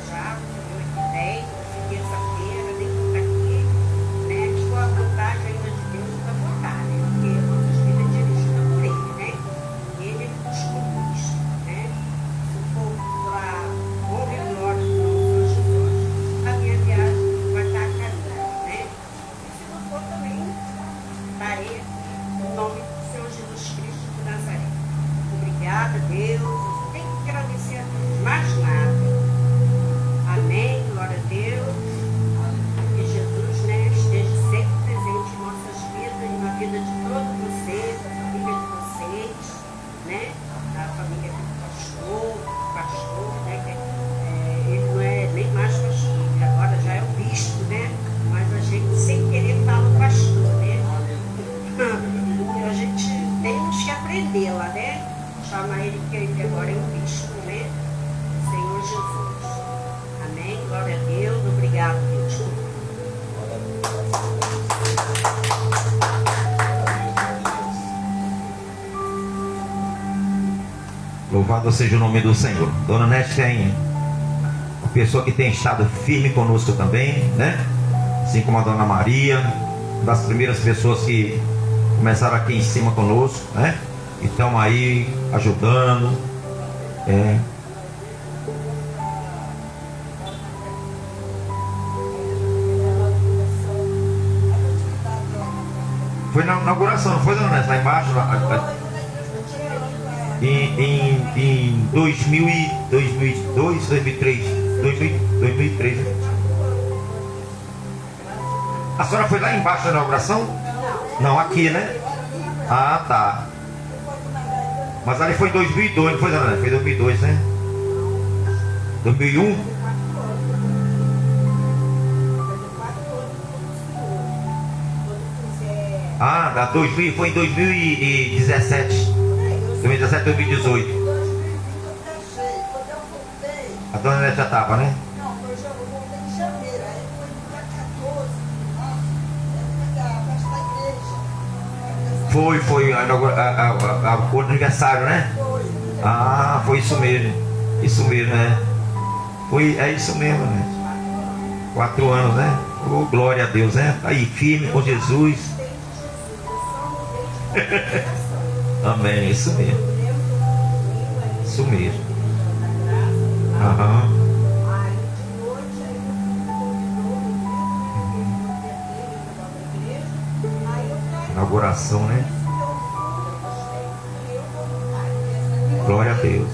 já, semana que vem, terça-feira, nem tudo aqui, né? Se for a vontade ainda de Deus, para votar, né? Porque a nossa vida é dirigida por Ele, né? Ele nos conduz, né? Se for para honra e glória do nosso Senhor Jesus, a minha viagem vai estar a caminho, né? E se não for também, estarei em nome do Senhor Jesus Cristo de Nazaré. Obrigada, Deus. Tem que agradecer a Deus, mais nada. Amém, glória a Deus. Que Jesus, né, esteja sempre presente em nossas vidas e na vida de todos vocês, da família de vocês, né? Da família do pastor, né? Ele não é nem mais pastor, que agora já é o bispo, né? Mas a gente sem querer fala o pastor, né? E a gente tem que aprender lá, né? Chama ele que ele agora é um bispo, né? Senhor Jesus. Amém? Glória a Deus. Obrigado, Deus. Louvado seja o nome do Senhor. Dona Nete tem uma pessoa que tem estado firme conosco também, né? Assim como a Dona Maria, uma das primeiras pessoas que começaram aqui em cima conosco, né? E estão aí ajudando. Foi na inauguração, não foi, Dona Nessa? Lá embaixo? Em 2002, 2003. 2003, né? A senhora foi lá embaixo da inauguração? Não, aqui, né? Ah, tá. Mas ali foi em 2002, não foi, Dona Nessa? Foi em 2002, né? 2001? Ah, da 2000, foi em 2017. 2017, 2018. A Dona Nete já estava, né? Não, eu voltei em janeiro, aí foi no dia 14, da igreja. Foi o aniversário, né? Ah, foi isso mesmo. Isso mesmo, né? É isso mesmo, né? 4 anos, né? Oh, glória a Deus, né? Tá aí firme com Jesus. Amém, isso mesmo. Isso mesmo. Aham. Inauguração, né? Glória a Deus.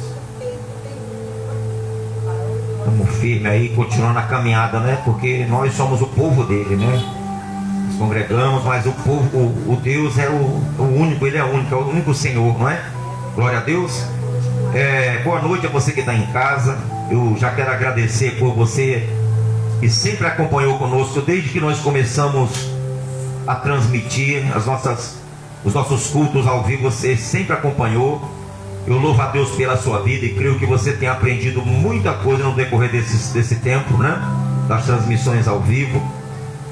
Estamos firmes aí, continuando a caminhada, né? Porque nós somos o povo dele, né? Nos congregamos, mas o povo, o Deus é o único, ele é o único Senhor, não é? Glória a Deus. Boa noite a você que está em casa. Eu já quero agradecer por você que sempre acompanhou conosco desde que nós começamos a transmitir os nossos cultos ao vivo. Você sempre acompanhou. Eu louvo a Deus pela sua vida e creio que você tem aprendido muita coisa no decorrer desse tempo, né? Das transmissões ao vivo.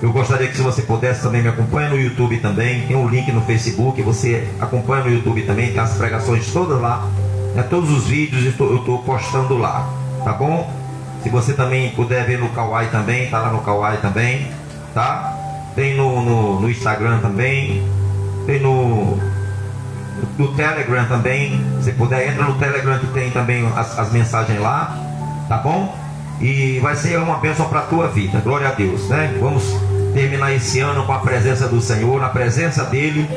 Eu gostaria que, se você pudesse, também me acompanhe no YouTube também. Tem um link no Facebook, você acompanha no YouTube também. Tem as pregações todas lá, né? Todos os vídeos eu estou postando lá, tá bom? Se você também puder ver no Kawai também, tá lá no Kawai também, tá? Tem no Instagram também. Tem no Telegram também. Se puder, entra no Telegram que tem também as mensagens lá, tá bom? E vai ser uma bênção para a tua vida, glória a Deus, né? Vamos terminar esse ano com a presença do Senhor, na presença dele,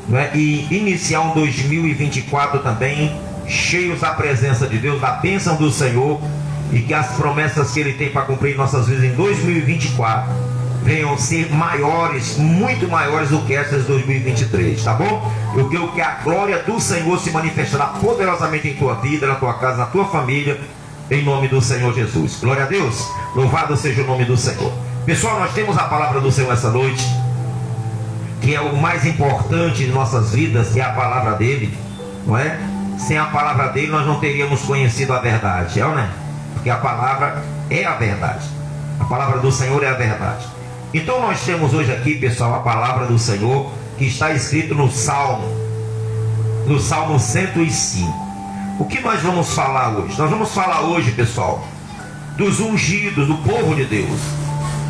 né? E iniciar um 2024 também cheios da presença de Deus, da bênção do Senhor, e que as promessas que ele tem para cumprir em nossas vidas em 2024 venham ser maiores, muito maiores do que essas de 2023, tá bom? Eu quero que a glória do Senhor se manifestará poderosamente em tua vida, na tua casa, na tua família, em nome do Senhor Jesus. Glória a Deus. Louvado seja o nome do Senhor. Pessoal, nós temos a palavra do Senhor essa noite, que é o mais importante de nossas vidas, que é a palavra dele, não é? Sem a palavra dele nós não teríamos conhecido a verdade, é ou não é? Porque a palavra é a verdade. A palavra do Senhor é a verdade. Então nós temos hoje aqui, pessoal, a palavra do Senhor, que está escrito no Salmo 105. O que nós vamos falar hoje? Nós vamos falar hoje, pessoal, dos ungidos, do povo de Deus,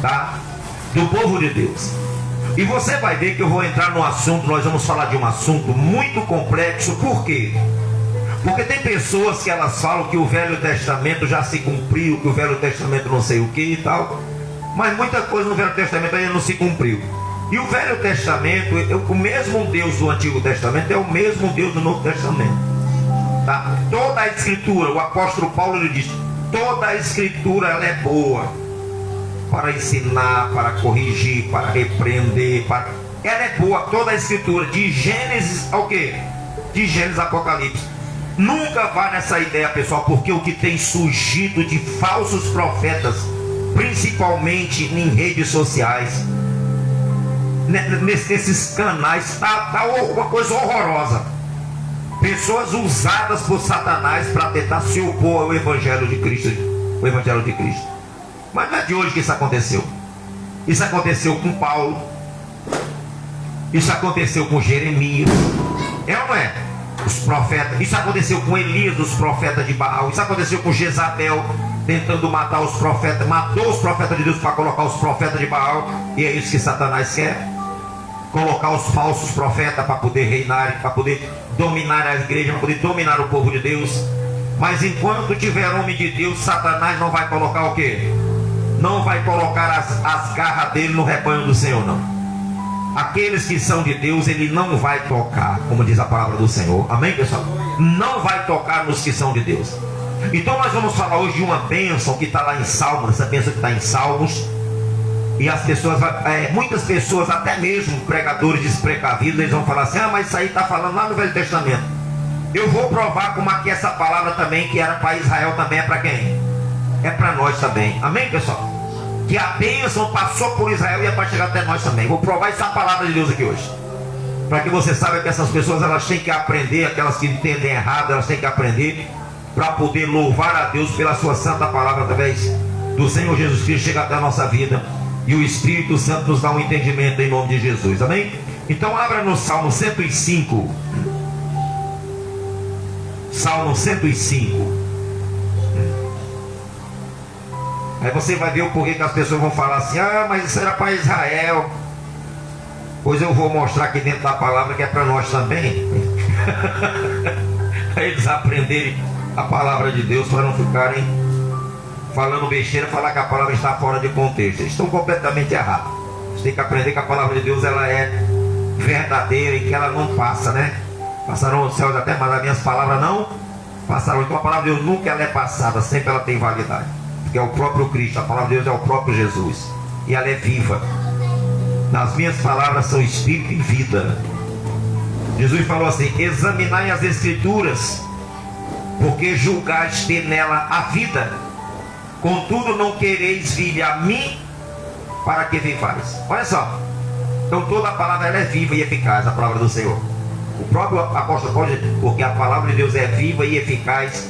tá? Do povo de Deus. E você vai ver que eu vou entrar no assunto, nós vamos falar de um assunto muito complexo. Por quê? Porque tem pessoas que elas falam que o Velho Testamento já se cumpriu, que o Velho Testamento não sei o que e tal, mas muita coisa no Velho Testamento ainda não se cumpriu. E o Velho Testamento, o mesmo Deus do Antigo Testamento é o mesmo Deus do Novo Testamento, tá? Toda a Escritura, o apóstolo Paulo ele diz, toda a Escritura ela é boa para ensinar, para corrigir, para repreender, ela é boa, toda a Escritura, de Gênesis ao quê? De Gênesis a Apocalipse. Nunca vá nessa ideia, pessoal, porque o que tem surgido de falsos profetas, principalmente em redes sociais, nesses canais, tá uma coisa horrorosa. Pessoas usadas por Satanás para tentar se opor ao Evangelho de Cristo. O Evangelho de Cristo. Mas não é de hoje que isso aconteceu. Isso aconteceu com Paulo. Isso aconteceu com Jeremias. É ou não é? Os profetas. Isso aconteceu com Elias, os profetas de Baal. Isso aconteceu com Jezabel, tentando matar os profetas. Matou os profetas de Deus para colocar os profetas de Baal. E é isso que Satanás quer. Colocar os falsos profetas para poder reinar, para poder dominar a igreja, para poder dominar o povo de Deus. Mas enquanto tiver homem de Deus, Satanás não vai colocar o quê? Não vai colocar as garras dele no rebanho do Senhor, não. Aqueles que são de Deus, ele não vai tocar, como diz a palavra do Senhor. Amém, pessoal? Não vai tocar nos que são de Deus. Então nós vamos falar hoje de uma bênção que está lá em Salmos, essa bênção que está em Salmos. E as pessoas, muitas pessoas, até mesmo pregadores desprecavidos, eles vão falar assim, mas isso aí está falando lá no Velho Testamento. Eu vou provar como aqui essa palavra também, que era para Israel, também é para quem? É para nós também. Amém, pessoal? Que a bênção passou por Israel e é para chegar até nós também. Vou provar essa palavra de Deus aqui hoje, para que você saiba que essas pessoas, elas têm que aprender, aquelas que entendem errado, elas têm que aprender para poder louvar a Deus pela sua santa palavra, através do Senhor Jesus Cristo, chegar até a nossa vida. E o Espírito Santo nos dá um entendimento em nome de Jesus, amém? Então abra no Salmo 105. Salmo 105. Aí você vai ver o porquê que as pessoas vão falar assim, mas isso era para Israel. Pois eu vou mostrar aqui dentro da palavra que é para nós também. Para eles aprenderem a palavra de Deus, para não ficarem falando besteira, falar que a palavra está fora de contexto. Eles estão completamente errados. Você tem que aprender que a palavra de Deus, ela é verdadeira e que ela não passa, né? Passaram os céus até, mas as minhas palavras não passaram. Então a palavra de Deus nunca ela é passada, sempre ela tem validade. Porque é o próprio Cristo, a palavra de Deus é o próprio Jesus. E ela é viva. Nas minhas palavras são espírito e vida. Jesus falou assim, examinai as Escrituras, porque julgaste ter nela a vida. Contudo não quereis vir a mim para que vivais. Olha só. Então toda a palavra ela é viva e eficaz, a palavra do Senhor. O próprio apóstolo Paulo diz, porque a palavra de Deus é viva e eficaz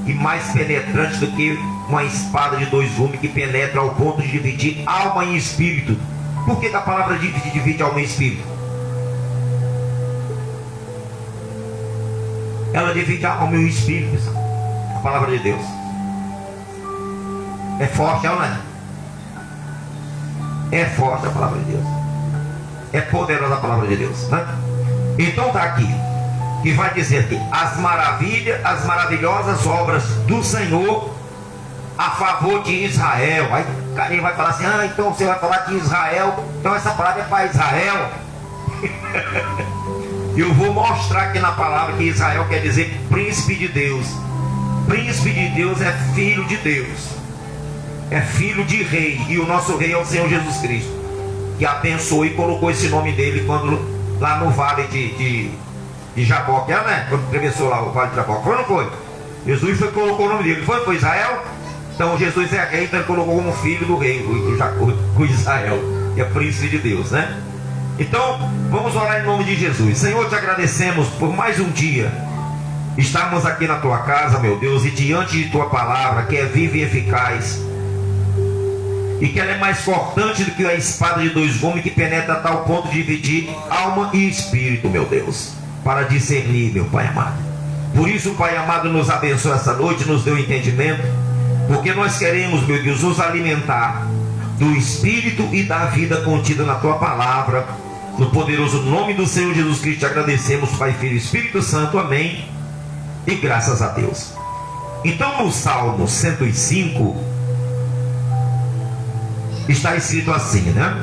e mais penetrante do que uma espada de dois gumes, que penetra ao ponto de dividir alma e espírito. Por que a palavra divide alma e espírito? Ela divide a alma e o espírito, a palavra de Deus. É forte, não é? É forte a palavra de Deus. É poderosa a palavra de Deus, né? Então está aqui, que vai dizer que as maravilhosas obras do Senhor a favor de Israel. Aí o cara vai falar assim, então você vai falar de Israel, então essa palavra é para Israel. Eu vou mostrar aqui na palavra que Israel quer dizer príncipe de Deus. Príncipe de Deus é filho de Deus, é filho de rei, e o nosso rei é o Senhor Jesus Cristo, que abençoou e colocou esse nome dele quando lá no vale de Jaboque, né? Quando atravessou lá o vale de Jaboque, foi ou não foi? Jesus colocou o nome dele, foi Israel? Então Jesus é rei, então ele colocou como filho do rei, o Israel, que é príncipe de Deus, né? Então vamos orar em nome de Jesus. Senhor, te agradecemos por mais um dia estarmos aqui na tua casa, meu Deus, e diante de tua palavra, que é viva e eficaz, e que ela é mais cortante do que a espada de dois gumes, que penetra a tal ponto de dividir alma e espírito, meu Deus, para discernir, meu Pai amado. Por isso, Pai amado, nos abençoa essa noite, nos deu entendimento, Porque nós queremos, meu Deus, nos alimentar do Espírito e da vida contida na Tua palavra. No poderoso nome do Senhor Jesus Cristo, te agradecemos, Pai, Filho e Espírito Santo. Amém. E graças a Deus. Então, no Salmo 105, está escrito assim, né?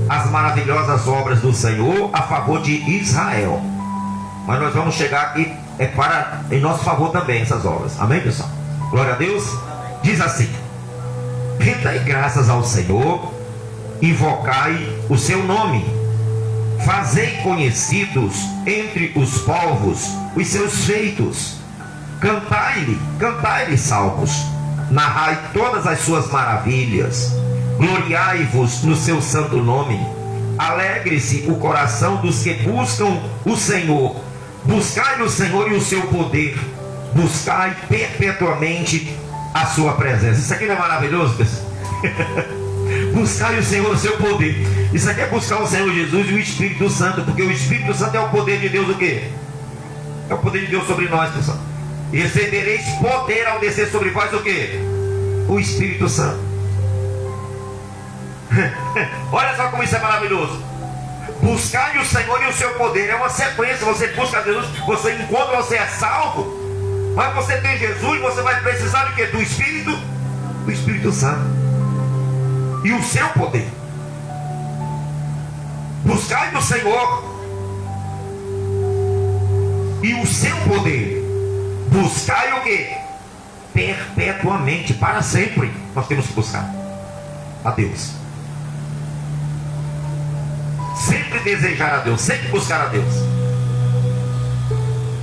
As maravilhosas obras do Senhor a favor de Israel. Mas nós vamos chegar aqui, em nosso favor também, essas obras. Amém, pessoal? Glória a Deus. Diz assim: rendai graças ao Senhor, invocai o seu nome, fazei conhecidos entre os povos os seus feitos, cantai-lhe salmos, narrai todas as suas maravilhas, gloriai-vos no seu santo nome, alegre-se o coração dos que buscam o Senhor, buscai o Senhor e o seu poder, buscai perpetuamente a sua presença. Isso aqui não é maravilhoso, pessoal? Buscai o Senhor, o seu poder. Isso aqui é buscar o Senhor Jesus e o Espírito Santo, porque o Espírito Santo é o poder de Deus. O quê? É o poder de Deus sobre nós, pessoal. E recebereis poder ao descer sobre vós o quê? O Espírito Santo. Olha só como isso é maravilhoso. Buscai o Senhor e o seu poder. É uma sequência. Você busca Jesus, você encontra, você é salvo. Mas você tem Jesus, você vai precisar de quê? Do Espírito? Do Espírito Santo. E o seu poder. Buscai do Senhor e o seu poder. Buscai o quê? Perpetuamente, para sempre. Nós temos que buscar a Deus. Sempre desejar a Deus, sempre buscar a Deus.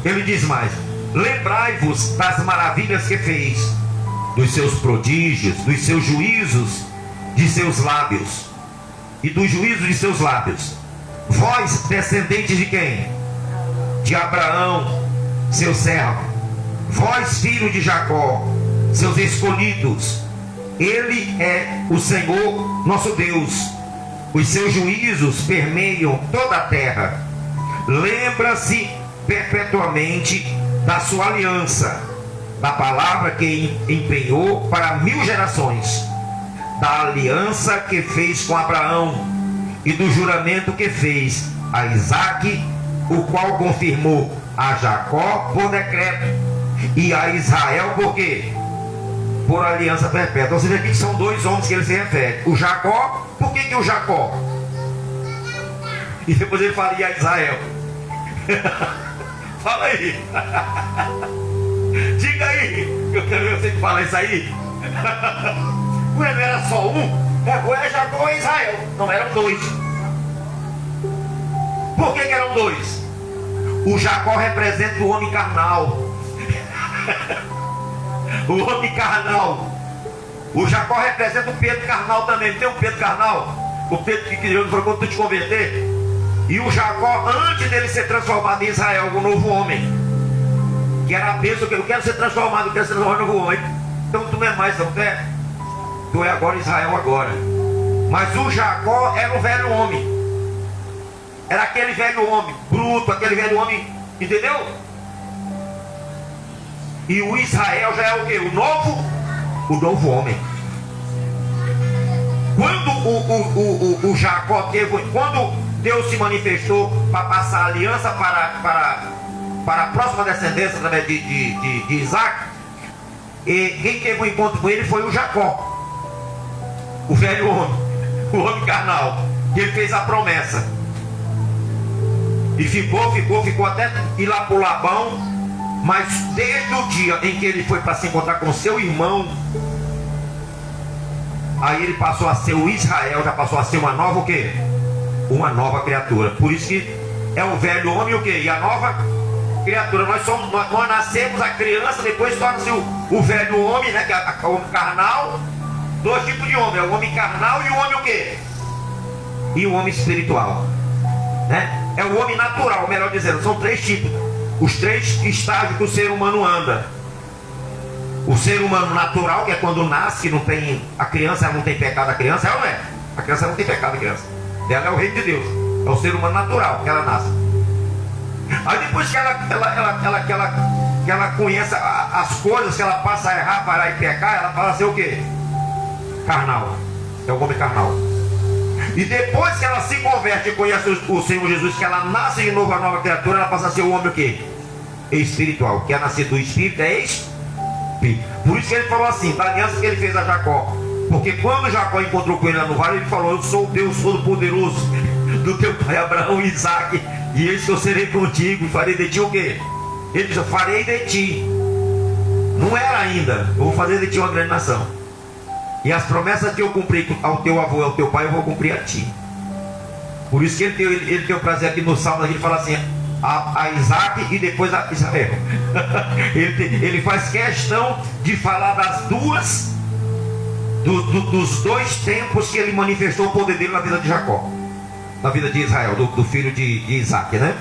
Ele diz mais: lembrai-vos das maravilhas que fez, dos seus prodígios, dos seus juízos de seus lábios, e dos juízos de seus lábios. Vós, descendentes de quem? De Abraão, seu servo. Vós, filho de Jacó, seus escolhidos. Ele é o Senhor nosso Deus. Os seus juízos permeiam toda a terra. Lembra-se perpetuamente da sua aliança, da palavra que empenhou para 1000 gerações, da aliança que fez com Abraão e do juramento que fez a Isaque, o qual confirmou a Jacó por decreto e a Israel por quê? Por aliança perpétua. Você vê aqui que são 2 homens que ele se refere. O Jacó, por que o Jacó? E depois ele fala e a Israel. Fala aí. Diga aí. Eu quero ver você que fala isso aí. Não era só um? É Jacó e Israel. Não, eram 2. Por que eram 2? O Jacó representa o homem carnal. O homem carnal. O Jacó representa o Pedro carnal também. Tem um Pedro carnal? O Pedro que Deus falou quando tu te converter. E o Jacó, antes dele ser transformado em Israel, um novo homem, que era a bênção, que eu quero ser transformado, eu quero ser transformado em novo homem. Então tu não é mais, não é? Tu é agora Israel agora. Mas o Jacó era o velho homem. Era aquele velho homem bruto, aquele velho homem, entendeu? E o Israel já é o quê? O novo homem. Quando o Jacó teve, quando Deus se manifestou para passar a aliança para a próxima descendência através de Isaac, e quem teve um encontro com ele foi o Jacó, o velho homem, o homem carnal, que ele fez a promessa. E ficou até ir lá para o Labão. Mas desde o dia em que ele foi para se encontrar com seu irmão, aí ele passou a ser o Israel, já passou a ser uma nova o quê? Uma nova criatura. Por isso que é o velho homem e o quê? E a nova criatura. Nós nascemos a criança, depois torna-se o velho homem, né? Que é o homem carnal. 2 tipos de homem, é o homem carnal e o homem o quê? E o homem espiritual, né? É o homem natural, melhor dizendo. São 3 tipos. Os 3 estágios que o ser humano anda. O ser humano natural, que é quando nasce, não tem, a criança não tem pecado, a criança ela não é. A criança não tem pecado, a criança. Ela é o reino de Deus. É o ser humano natural que ela nasce. Aí depois que ela que ela conhece as coisas, que ela passa a errar, parar e pecar, ela fala assim o quê? Carnal. É o homem carnal. E depois que ela se converte e conhece o Senhor Jesus, que ela nasce de novo a nova criatura, ela passa a ser o homem o quê? Espiritual. Que é nascer do Espírito é espírito. Por isso que ele falou assim, da aliança que ele fez a Jacó. Porque quando Jacó encontrou com ele lá no vale, ele falou: eu sou o Deus Todo-Poderoso do teu pai Abraão e Isaac, e eis que eu serei contigo e farei de ti o quê? Ele disse: eu farei de ti. Não era ainda, eu vou fazer de ti uma grande nação. E as promessas que eu cumpri ao teu avô e ao teu pai, eu vou cumprir a ti. Por isso que ele tem o prazer aqui no Salmo, ele fala assim: a Isaac e depois a Israel. ele faz questão de falar das duas, dos dois tempos que ele manifestou o poder dele na vida de Jacó, na vida de Israel, do filho de Isaac, né?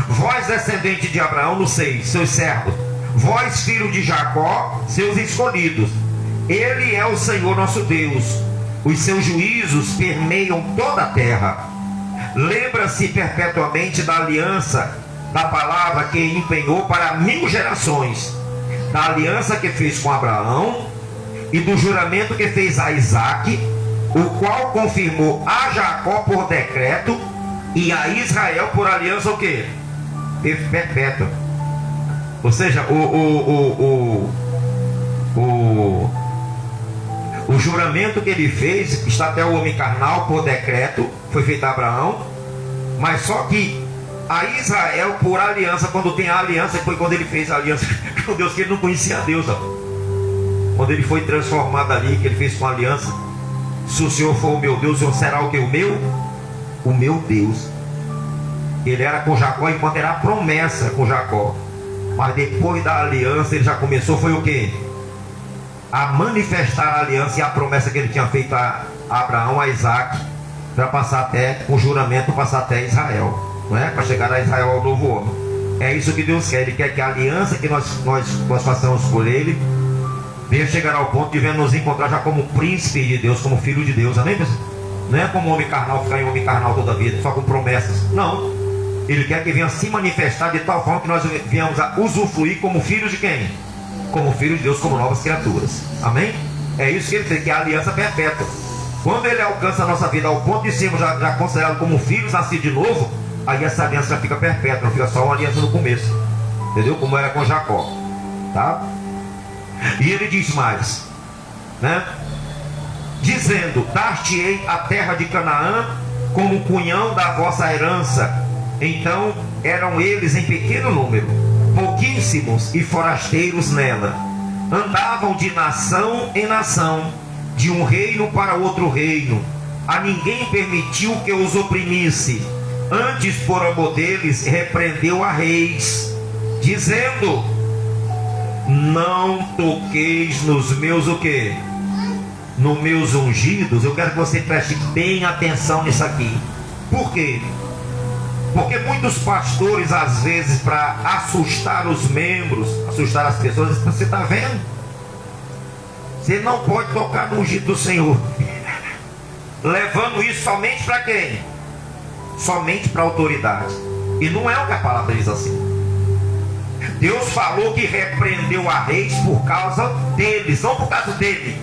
Vós, descendente de Abraão, no 6, seus servos, vós, filho de Jacó, seus escolhidos. Ele é o Senhor nosso Deus. Os seus juízos permeiam toda a terra. Lembra-se perpetuamente da aliança, da palavra que empenhou para 1000 gerações, da aliança que fez com Abraão e do juramento que fez a Isaac, o qual confirmou a Jacó por decreto e a Israel por aliança o quê? Perpétua. Ou seja, o juramento que ele fez está até o homem carnal por decreto, foi feito a Abraão, mas só que a Israel por aliança, quando tem a aliança, foi quando ele fez a aliança com Deus, que ele não conhecia a Deus, ó. Quando ele foi transformado ali, que ele fez com a aliança: se o Senhor for o meu Deus, o Senhor será o que? O meu Deus. Ele era com Jacó enquanto era a promessa com Jacó, mas depois da aliança ele já começou, foi o que? A manifestar a aliança e a promessa que ele tinha feito a Abraão, a Isaac, para passar até, com juramento, passar até Israel, não é? Para chegar a Israel ao novo homem. É isso que Deus quer. Ele quer que a aliança que nós façamos por ele venha chegar ao ponto de nos encontrar já como príncipe de Deus, como filho de Deus, amém, pessoal? Não é como homem carnal, ficar em homem carnal toda a vida, só com promessas. Não. Ele quer que venha se manifestar de tal forma que nós venhamos a usufruir como filhos de quem? Como filho de Deus, como novas criaturas. Amém? É isso que ele tem, que é a aliança perpétua. Quando ele alcança a nossa vida ao ponto de sermos já considerados como filhos nascidos de novo, aí essa aliança já fica perpétua, não fica só uma aliança no começo. Entendeu? Como era com Jacó. Tá? E ele diz mais, né? Dizendo: dar-te-ei a terra de Canaã como cunhão da vossa herança. Então eram eles em pequeno número, pouquíssimos e forasteiros nela. Andavam de nação em nação, de um reino para outro reino. A ninguém permitiu que os oprimisse. Antes, por amor deles, repreendeu a reis, dizendo: não toqueis nos meus o quê? Nos meus ungidos. Eu quero que você preste bem atenção nisso aqui. Por quê? Porque muitos pastores, às vezes, para assustar os membros, assustar as pessoas, você está vendo? Você não pode tocar no ungido do Senhor. Levando isso somente para quem? Somente para a autoridade. E não é o que a palavra diz assim. Deus falou que repreendeu a reis por causa deles, não por causa dele,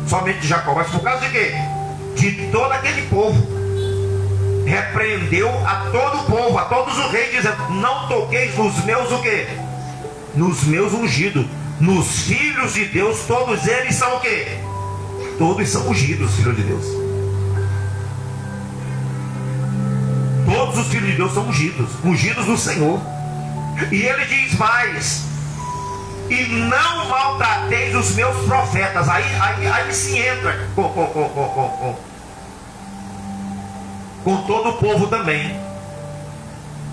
somente de Jacó, mas por causa de quê? De todo aquele povo. Repreendeu a todo o povo, a todos os reis, dizendo: não toqueis nos meus o quê? Nos meus ungidos. Nos filhos de Deus, todos eles são o quê? Todos são ungidos, filhos de Deus. Todos os filhos de Deus são ungidos, ungidos do Senhor. E ele diz mais: e não maltrateis os meus profetas. Aí se entra com todo o povo também.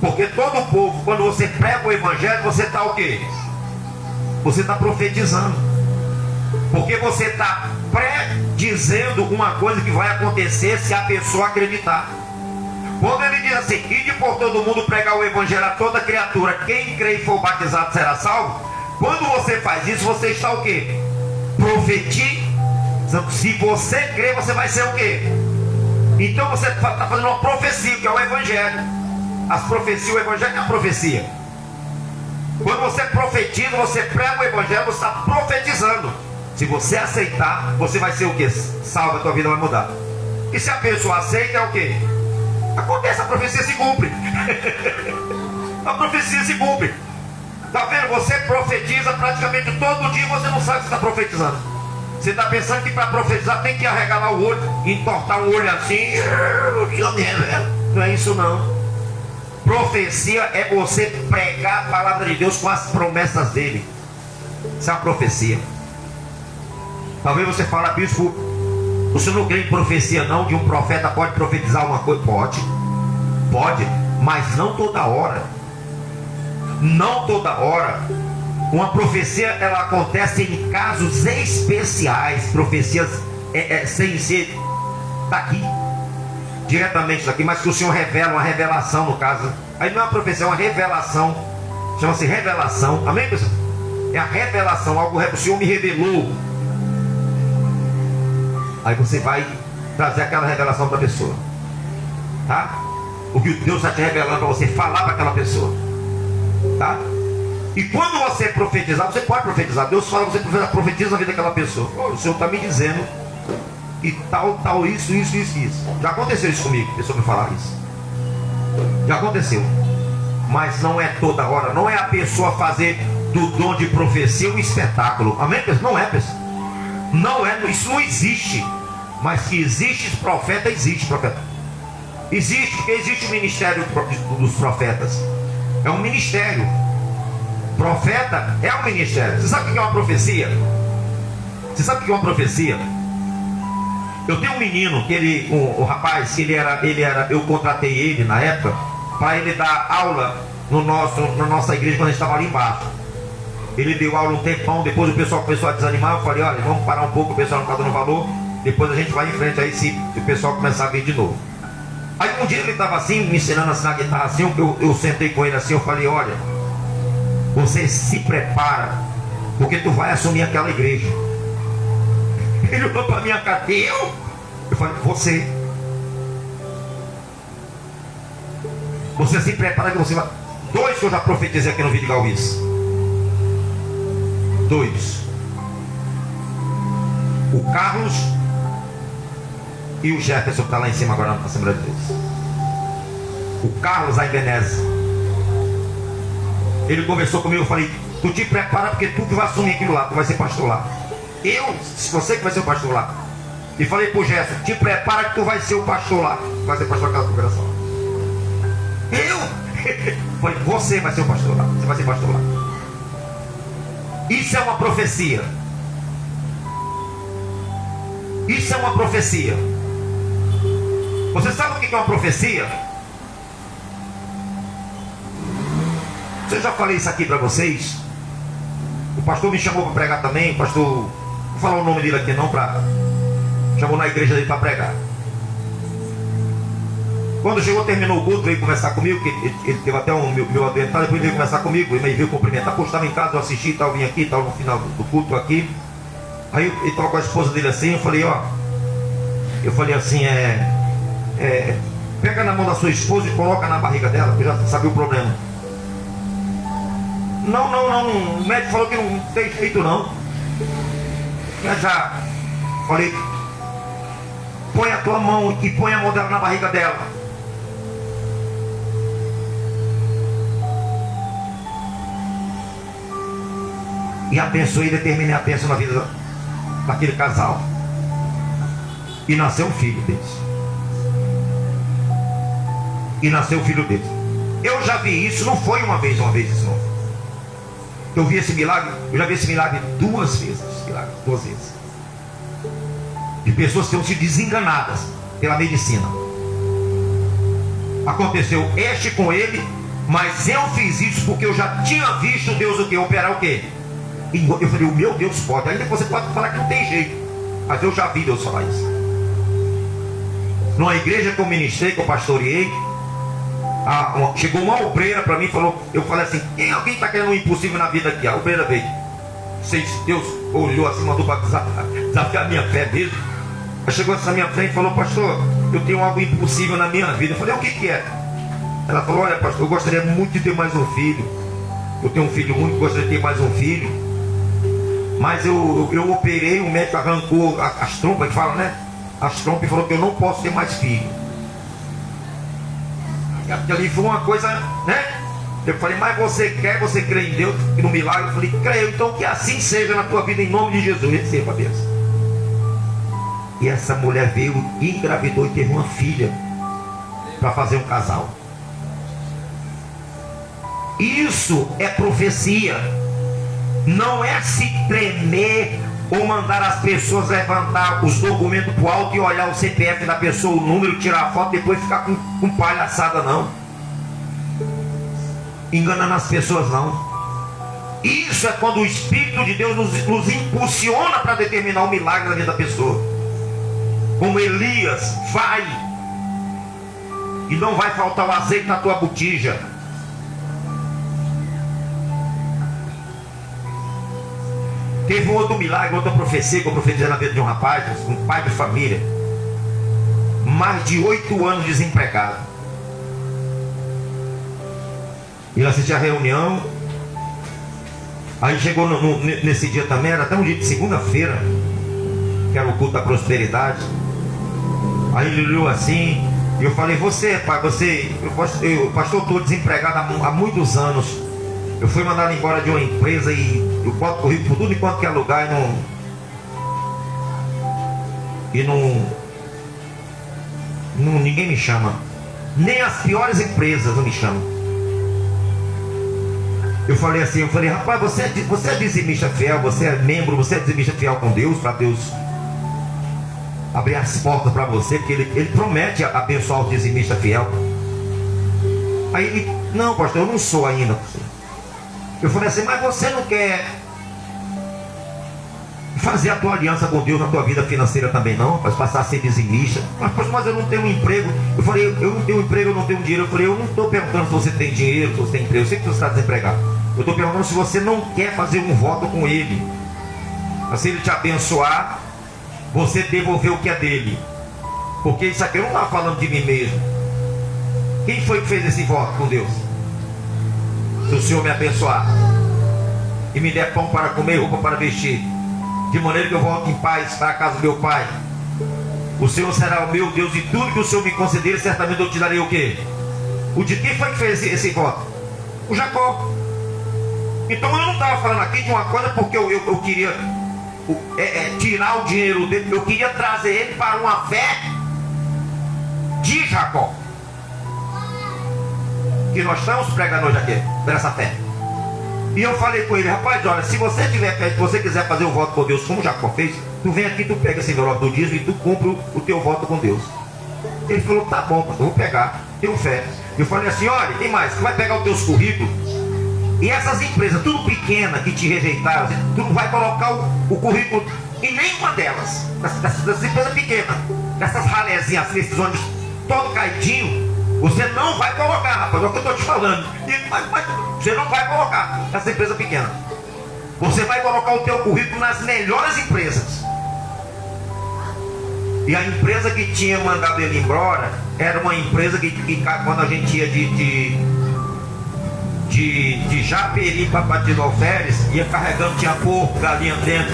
Porque todo o povo, quando você prega o evangelho, você está o quê? Você está profetizando. Porque você está predizendo uma coisa que vai acontecer se a pessoa acreditar. Quando ele diz assim: ide por todo mundo pregar o evangelho a toda criatura, quem crê e for batizado será salvo. Quando você faz isso, você está o quê? Profetizando. Se você crê, você vai ser o quê? Então você está fazendo uma profecia, que é o evangelho. As profecias, o evangelho é a profecia. Quando você profetiza, você prega o evangelho, você está profetizando. Se você aceitar, você vai ser o que? Salva, a tua vida vai mudar. E se a pessoa aceita, é o que? Acontece, a profecia se cumpre. A profecia se cumpre. Está vendo? Você profetiza praticamente todo dia, você não sabe que está profetizando. Você está pensando que para profetizar tem que arregalar o olho, entortar o olho assim. Não é isso não. Profecia é você pregar a palavra de Deus com as promessas dele. Isso é uma profecia. Talvez você fale, bispo, você não crê em profecia não? De um profeta pode profetizar uma coisa? Pode, mas não toda hora. Não toda hora. Uma profecia, ela acontece em casos especiais. Profecias sem ser daqui, diretamente daqui, mas que o Senhor revela, uma revelação no caso. Aí não é uma profecia, é uma revelação. Chama-se revelação. Amém, pessoal? É a revelação, algo que o Senhor me revelou. Aí você vai trazer aquela revelação para a pessoa, tá? O que Deus está te revelando para você falar para aquela pessoa, tá? E quando você profetizar, você pode profetizar. Deus fala, você profetiza na vida daquela pessoa. Oh, o Senhor está me dizendo e tal, isso. Já aconteceu isso comigo, a pessoa me falar isso. Já aconteceu. Mas não é toda hora. Não é a pessoa fazer do dom de profecia um espetáculo. Amém, pessoal? Não é, pessoal. Não é, isso não existe. Mas que existe profeta, existe profeta. Existe, porque existe o ministério dos profetas. É um ministério. Profeta é um ministério. Você sabe o que é uma profecia? Você sabe o que é uma profecia? Eu tenho um menino que o rapaz, que ele era, eu contratei ele na época para ele dar aula na nossa igreja quando a gente estava ali embaixo. Ele deu aula um tempão, depois o pessoal começou a desanimar. Eu falei, olha, vamos parar um pouco, o pessoal não está dando valor. Depois a gente vai em frente aí se o pessoal começar a vir de novo. Aí um dia ele estava assim, me ensinando assim na guitarra assim, eu sentei com ele assim, eu falei, olha, você se prepara, porque tu vai assumir aquela igreja. Ele olhou para minha cara, eu falei, você se prepara que você vai. 2 que eu já profetizei aqui no Vidigal isso. 2. O Carlos e o Jefferson, que está lá em cima agora na Assembleia de Deus. O Carlos aí em Veneza. Ele conversou comigo, eu falei, tu te prepara porque tu que vai assumir aquilo lá, tu vai ser pastor lá. Você que vai ser o pastor lá. E falei pro Gerson, te prepara que tu vai ser o pastor lá. Tu vai ser pastor daquela congregação. Falei, você vai ser o pastor lá. Você vai ser pastor lá. Isso é uma profecia. Isso é uma profecia. Você sabe o que é uma profecia? Eu já falei isso aqui para vocês. O pastor me chamou para pregar também. O pastor, vou falar o nome dele aqui não, chamou na igreja dele para pregar. Quando chegou, terminou o culto, veio conversar comigo, que ele teve até meu adventado, depois veio conversar comigo, ele veio cumprimentar, pô, estava em casa, eu assisti, tal, vim aqui, tal, no final do culto aqui. Aí ele estava com a esposa dele assim, eu falei assim, pega na mão da sua esposa e coloca na barriga dela, porque eu já sabia o problema. Não, o médico falou que não tem jeito não. Eu já falei, põe a tua mão e põe a mão dela na barriga dela. E abençoei e determinei a bênção na vida daquele casal. E nasceu um filho deles. Eu já vi isso, não foi uma vez isso não. Eu vi esse milagre, eu já vi esse milagre 2 vezes. De pessoas que tenham sido desenganadas pela medicina. Aconteceu com ele, mas eu fiz isso porque eu já tinha visto Deus o que? Operar o quê? Eu falei, o meu Deus pode. Ainda você pode falar que não tem jeito, mas eu já vi Deus falar isso. Numa igreja que eu ministrei, que eu pastoreei, chegou uma obreira para mim e falou, eu falei assim, alguém está querendo um impossível na vida aqui? A obreira veio. Deus olhou assim, mandou para desafiar a minha fé mesmo. Ela chegou assim na minha frente e falou, pastor, eu tenho algo impossível na minha vida. Eu falei, o que é? Ela falou, olha pastor, eu gostaria muito de ter mais um filho. Eu tenho um filho único, gostaria de ter mais um filho. Mas eu operei, o médico arrancou as trompas, que fala, né? As trompas, e falou que eu não posso ter mais filho. E ali foi uma coisa, né? Eu falei, mas você crê em Deus e no milagre? Eu falei, creio, então que assim seja na tua vida, em nome de Jesus. Receba a bênção. E essa mulher veio, engravidou e teve uma filha para fazer um casal. Isso é profecia. Não é se tremer ou mandar as pessoas levantar os documentos para o alto e olhar o CPF da pessoa, o número, tirar a foto e depois ficar com palhaçada, não. Enganando as pessoas, não. Isso é quando o Espírito de Deus nos impulsiona para determinar o milagre na vida da pessoa. Como Elias, vai. E não vai faltar o azeite na tua botija. Teve um outro milagre, outra profecia que eu profetizei na vida de um rapaz, um pai de família, mais de 8 anos desempregado. Ele assistiu a reunião. Aí chegou nesse dia também, era até um dia de segunda-feira, que era o culto da prosperidade. Aí ele olhou assim, e eu falei, você, pai, pastor, estou desempregado há muitos anos. Eu fui mandado embora de uma empresa e eu boto currículo por tudo enquanto que é lugar e ninguém me chama. Nem as piores empresas não me chamam. Eu falei assim, rapaz, você é dizimista fiel, você é membro, você é dizimista fiel com Deus, para Deus abrir as portas para você, porque ele promete abençoar o dizimista fiel. Aí ele, não, pastor, eu não sou ainda. Eu falei assim, mas você não quer fazer a tua aliança com Deus na tua vida financeira também não? Para passar a ser dizimista? Mas eu não tenho um emprego. Eu falei, eu não tenho emprego, eu não tenho dinheiro. Eu falei, eu não estou perguntando se você tem dinheiro, se você tem emprego. Eu sei que você está desempregado. Eu estou perguntando se você não quer fazer um voto com ele. Se ele te abençoar, você devolver o que é dele. Porque isso aqui eu não estava falando de mim mesmo. Quem foi que fez esse voto com Deus? Se o Senhor me abençoar e me der pão para comer, roupa para vestir, de maneira que eu volte em paz para a casa do meu pai, o Senhor será o meu Deus, e tudo que o Senhor me conceder, certamente eu te darei o quê? O de quem foi que fez esse voto? O Jacó. Então eu não estava falando aqui de uma coisa porque eu queria tirar o dinheiro dele, eu queria trazer ele para uma fé de Jacó, que nós estamos pregando hoje aqui, por essa fé. E eu falei com ele, rapaz, olha, se você tiver fé, se você quiser fazer um voto com Deus, como Jacó fez, tu vem aqui, tu pega esse envelope do dízimo e tu cumpre o teu voto com Deus. Ele falou, tá bom, pastor, vou pegar, tenho fé. Eu falei assim, olha, tem mais, tu vai pegar os teus currículos, e essas empresas, tudo pequena, que te rejeitaram, tu não vai colocar o currículo em nenhuma delas, dessas empresas pequenas, dessas ralezinhas, desses ônibus todo caidinho. Você não vai colocar, rapaz, é o que eu estou te falando. Mas você não vai colocar essa empresa pequena. Você vai colocar o teu currículo nas melhores empresas. E a empresa que tinha mandado ele embora era uma empresa que quando a gente ia de Japeri para Batido Alferes, ia carregando, tinha porco, galinha dentro.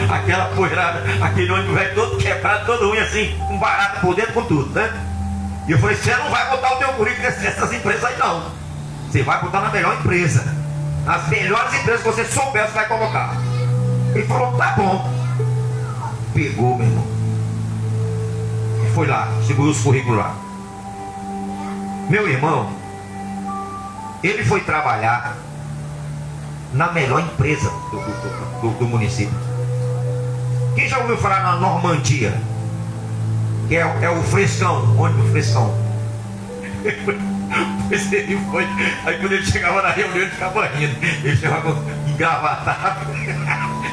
Aquela poeirada, aquele ônibus velho todo quebrado, todo ruim assim, com barato por dentro, com tudo, né? E eu falei, você não vai botar o teu currículo nessas empresas aí não. Você vai botar na melhor empresa. Nas melhores empresas que você souber, você vai colocar. Ele falou, tá bom. Pegou, meu irmão. E foi lá, segurou os currículos lá. Meu irmão, ele foi trabalhar na melhor empresa do município. Quem já ouviu falar na Normandia? Que é o Frescão, ônibus Frescão. Pois ele foi. Aí quando ele chegava na reunião, ele ficava rindo. Ele chegava engravatado.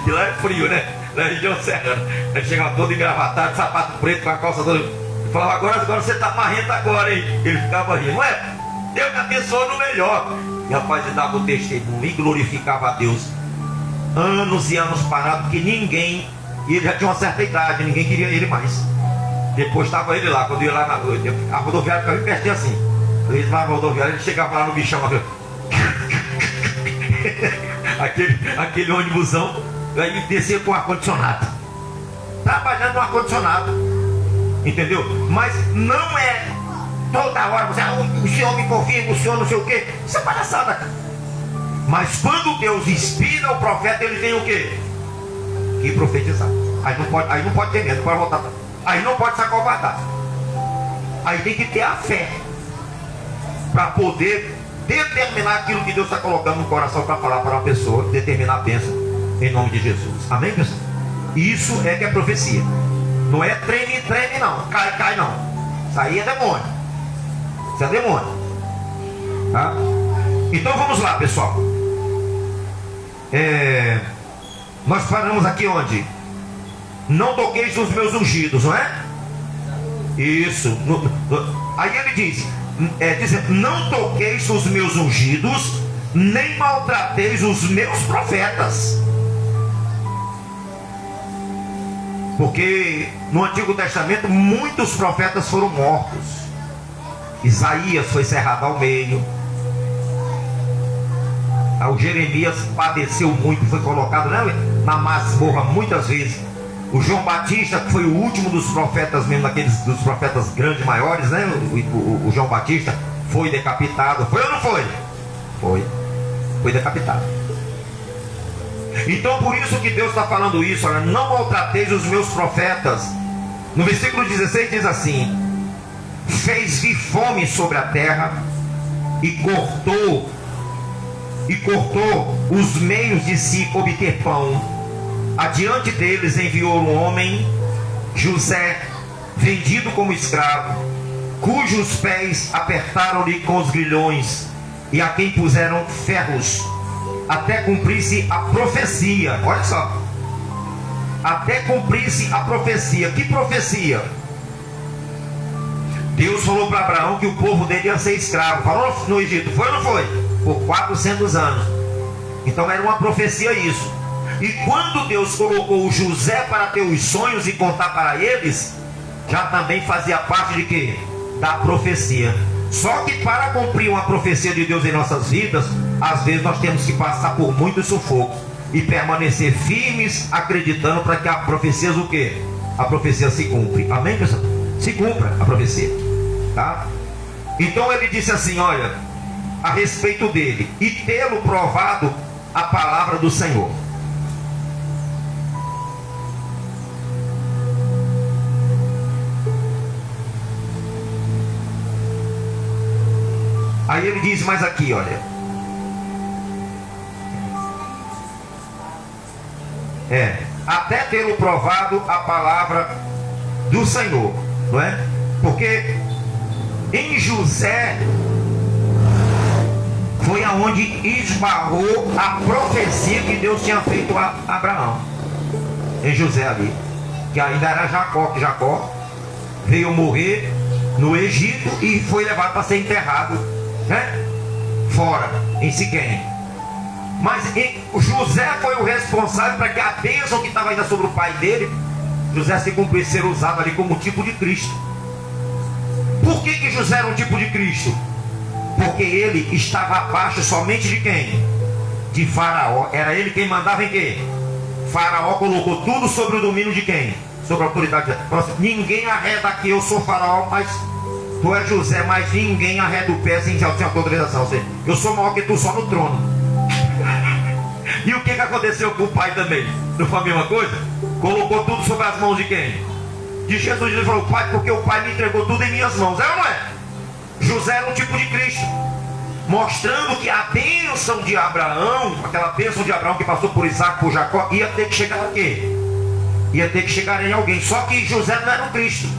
E lá é frio, né? Na região serrana. Ele chegava todo engravatado, sapato preto, com a calça toda. Ele falava, agora você está marrento agora, hein? Ele ficava rindo. Ué, Deus me abençoou no melhor. E rapaz, ele dava o testemunho e glorificava a Deus. Anos e anos parado, porque ninguém. E ele já tinha uma certa idade, ninguém queria ele mais. Depois estava ele lá, quando eu ia lá na noite, a rodoviária ficava bem pertinho assim. Eu ia lá na rodoviária, ele chegava lá no bichão, aquele ônibusão, aí descer com ar-condicionado, trabalhando no ar-condicionado, entendeu? Mas não é toda hora você, o senhor me confirma, o senhor não sei o quê. Isso é palhaçada, cara. Mas quando Deus inspira o profeta, ele tem o quê? Que profetizar. Aí não pode ter medo, não pode voltar. Aí não pode se acovardar. Aí tem que ter a fé para poder determinar aquilo que Deus está colocando no coração para falar para uma pessoa, determinar a bênção em nome de Jesus. Amém, pessoal? Isso é que é profecia. Não é treme não, cai não. Isso aí é demônio. Isso é demônio. Tá? Então vamos lá, pessoal. Nós paramos aqui onde? Não toqueis nos meus ungidos, não é? Isso. Aí ele diz, não toqueis os meus ungidos, nem maltrateis os meus profetas. Porque no Antigo Testamento muitos profetas foram mortos. Isaías foi cerrado ao meio. O Jeremias padeceu muito, foi colocado na masmorra muitas vezes. O João Batista, que foi o último dos profetas mesmo, dos profetas grandes, maiores, né? O João Batista foi decapitado. Foi ou não foi? Foi decapitado. Então por isso que Deus está falando isso, olha, não maltrateis os meus profetas. No versículo 16 diz assim: fez vir fome sobre a terra e cortou os meios de se obter pão. Adiante deles enviou um homem, José, vendido como escravo, cujos pés apertaram-lhe com os grilhões, e a quem puseram ferros, até cumprir-se a profecia. Olha só, até cumprir-se a profecia. Que profecia? Deus falou para Abraão que o povo dele ia ser escravo. Falou no Egito, foi ou não foi? Por 400 anos. Então era uma profecia isso. E quando Deus colocou o José para ter os sonhos e contar para eles, já também fazia parte de quê? Da profecia. Só que para cumprir uma profecia de Deus em nossas vidas, às vezes nós temos que passar por muitos sufocos e permanecer firmes, acreditando para que a profecia, o quê? A profecia se cumpre. Amém, pessoal? Se cumpra a profecia, tá? Então ele disse assim, olha, a respeito dele, e tê-lo provado a palavra do Senhor. Aí ele diz mais aqui, olha, até tê-lo provado a palavra do Senhor, não é? Porque em José foi aonde esbarrou a profecia que Deus tinha feito a Abraão. Em José ali, que ainda era Jacó, que Jacó veio morrer no Egito e foi levado para ser enterrado, né? Fora, em Siquém. Mas José foi o responsável para que a bênção que estava ainda sobre o pai dele, José se cumprisse, ser usado ali como tipo de Cristo. Por que José era um tipo de Cristo? Porque ele estava abaixo somente de quem? De Faraó. Era ele quem mandava em quê? Faraó colocou tudo sobre o domínio de quem? Sobre a autoridade de Deus. Ninguém arreda aqui, eu sou Faraó, mas tu és José, mas ninguém arreda o pé sem autorização. Ou seja, eu sou maior que tu só no trono. E o que aconteceu com o pai também? Não foi a mesma coisa? Colocou tudo sobre as mãos de quem? De Jesus. Ele falou, pai, porque o pai me entregou tudo em minhas mãos. É ou não é? José era um tipo de Cristo, mostrando que a bênção de Abraão, aquela bênção de Abraão que passou por Isaac, por Jacó, ia ter que chegar a quê? Ia ter que chegar em alguém. Só que José não era um Cristo.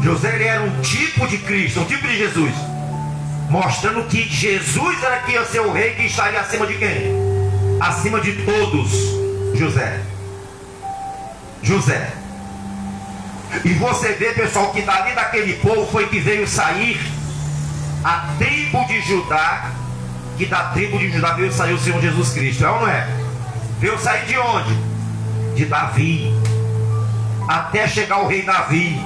José ele era um tipo de Cristo, um tipo de Jesus, mostrando que Jesus era que ia ser o rei que estaria acima de quem? Acima de todos. José. E você vê, pessoal, que dali daquele povo foi que veio sair a tribo de Judá, que da tribo de Judá veio sair o Senhor Jesus Cristo, é ou não é? Veio sair de onde? De Davi, até chegar o rei Davi.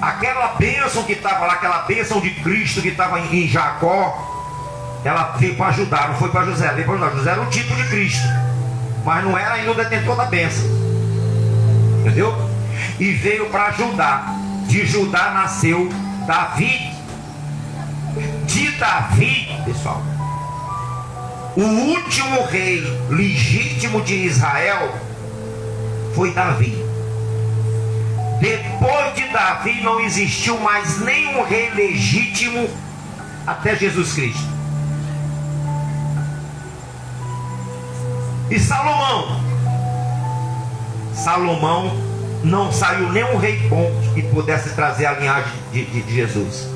Aquela bênção que estava lá, aquela bênção de Cristo que estava em Jacó, ela veio para ajudar, não foi para José, ela veio para ajudar. José era um tipo de Cristo, mas não era ainda o detentor da bênção, entendeu? E veio para ajudar. De Judá nasceu Davi. De Davi, pessoal, o último rei legítimo de Israel foi Davi. Depois de Davi não existiu mais nenhum rei legítimo até Jesus Cristo. E Salomão não saiu nenhum rei bom que pudesse trazer a linhagem de Jesus.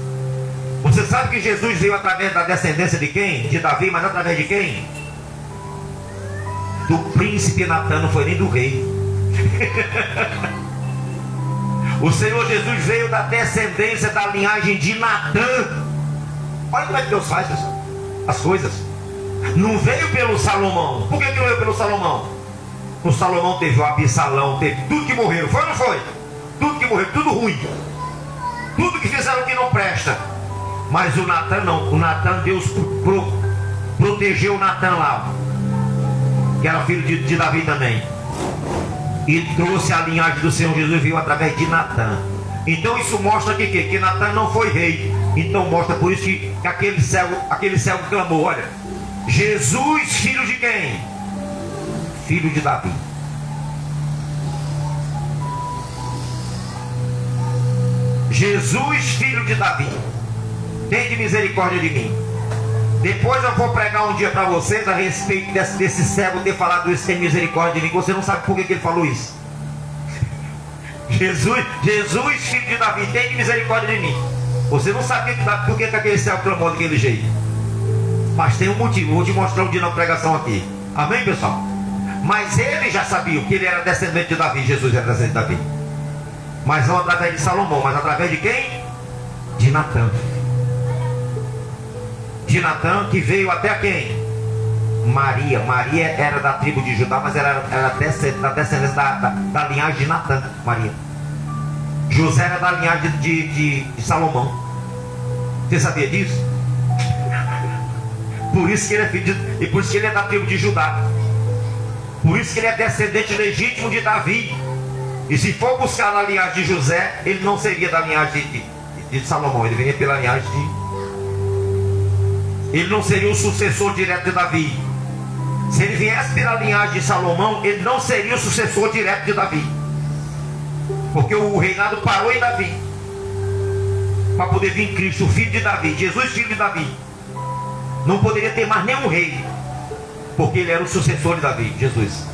Você sabe que Jesus veio através da descendência de quem? De Davi, mas através de quem? Do príncipe Natã, não foi nem do rei. O Senhor Jesus veio da descendência da linhagem de Natã. Olha como é que Deus faz, pessoal, as coisas. Não veio pelo Salomão. Por que não veio pelo Salomão? O Salomão teve o Absalão, teve tudo que morreram. Foi ou não foi? Tudo que morreu, tudo ruim. Tudo que fizeram que não presta. Mas o Natã não. O Natã, Deus protegeu o Natã lá, que era filho de Davi também. E trouxe a linhagem do Senhor Jesus, veio através de Natã. Então isso mostra que Natã não foi rei. Então mostra, por isso que aquele cego clamou: olha, Jesus, filho de quem? Filho de Davi. Jesus, filho de Davi, tem de misericórdia de mim. Depois eu vou pregar um dia para vocês a respeito desse cego ter falado isso, tem misericórdia de mim. Você não sabe por que ele falou isso. Jesus, filho de Davi, tem de misericórdia de mim. Você não sabe por que aquele cego clamou daquele jeito. Mas tem um motivo, vou te mostrar um dia na pregação aqui. Amém, pessoal? Mas ele já sabia que ele era descendente de Davi. Jesus era descendente de Davi. Mas não através de Salomão, mas através de quem? De Natã. De Natã, que veio até quem? Maria. Maria era da tribo de Judá, mas era da descendência da linhagem de Natã. Maria. José era da linhagem de Salomão. Você sabia disso? Por isso que ele é filho e por isso que ele é da tribo de Judá. Por isso que ele é descendente legítimo de Davi. E se for buscar na linhagem de José, ele não seria da linhagem de Salomão, ele viria pela linhagem ele não seria o sucessor direto de Davi. Se ele viesse pela linhagem de Salomão, ele não seria o sucessor direto de Davi, porque o reinado parou em Davi, para poder vir Cristo, o filho de Davi, Jesus, filho de Davi. Não poderia ter mais nenhum rei, porque ele era o sucessor de Davi, Jesus,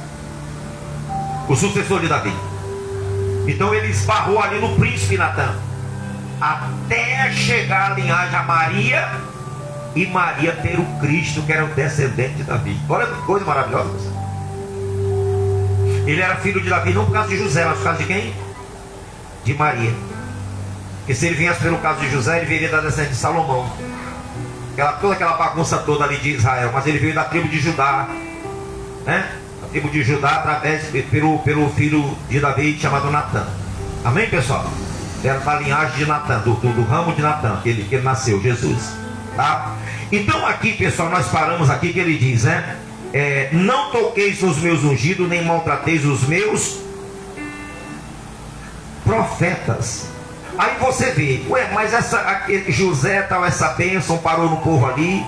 o sucessor de Davi. Então ele esbarrou ali no príncipe Natã, até chegar a linhagem a Maria, e Maria ter o Cristo, que era o descendente de Davi. Olha que coisa maravilhosa, pessoal. Ele era filho de Davi não por causa de José, mas por causa de quem? De Maria. Porque se ele viesse pelo caso de José, ele viria da descendência de Salomão, toda aquela bagunça toda ali de Israel. Mas ele veio da tribo de Judá, né? A tribo de Judá, pelo filho de Davi, chamado Natã. Amém, pessoal? Era da linhagem de Natã, do ramo de Natã, que ele nasceu, Jesus. Tá? Então aqui, pessoal, nós paramos aqui que ele diz, né? Não toqueis nos meus ungidos, nem maltrateis os meus profetas. Aí você vê, mas José tal, essa bênção parou no povo ali.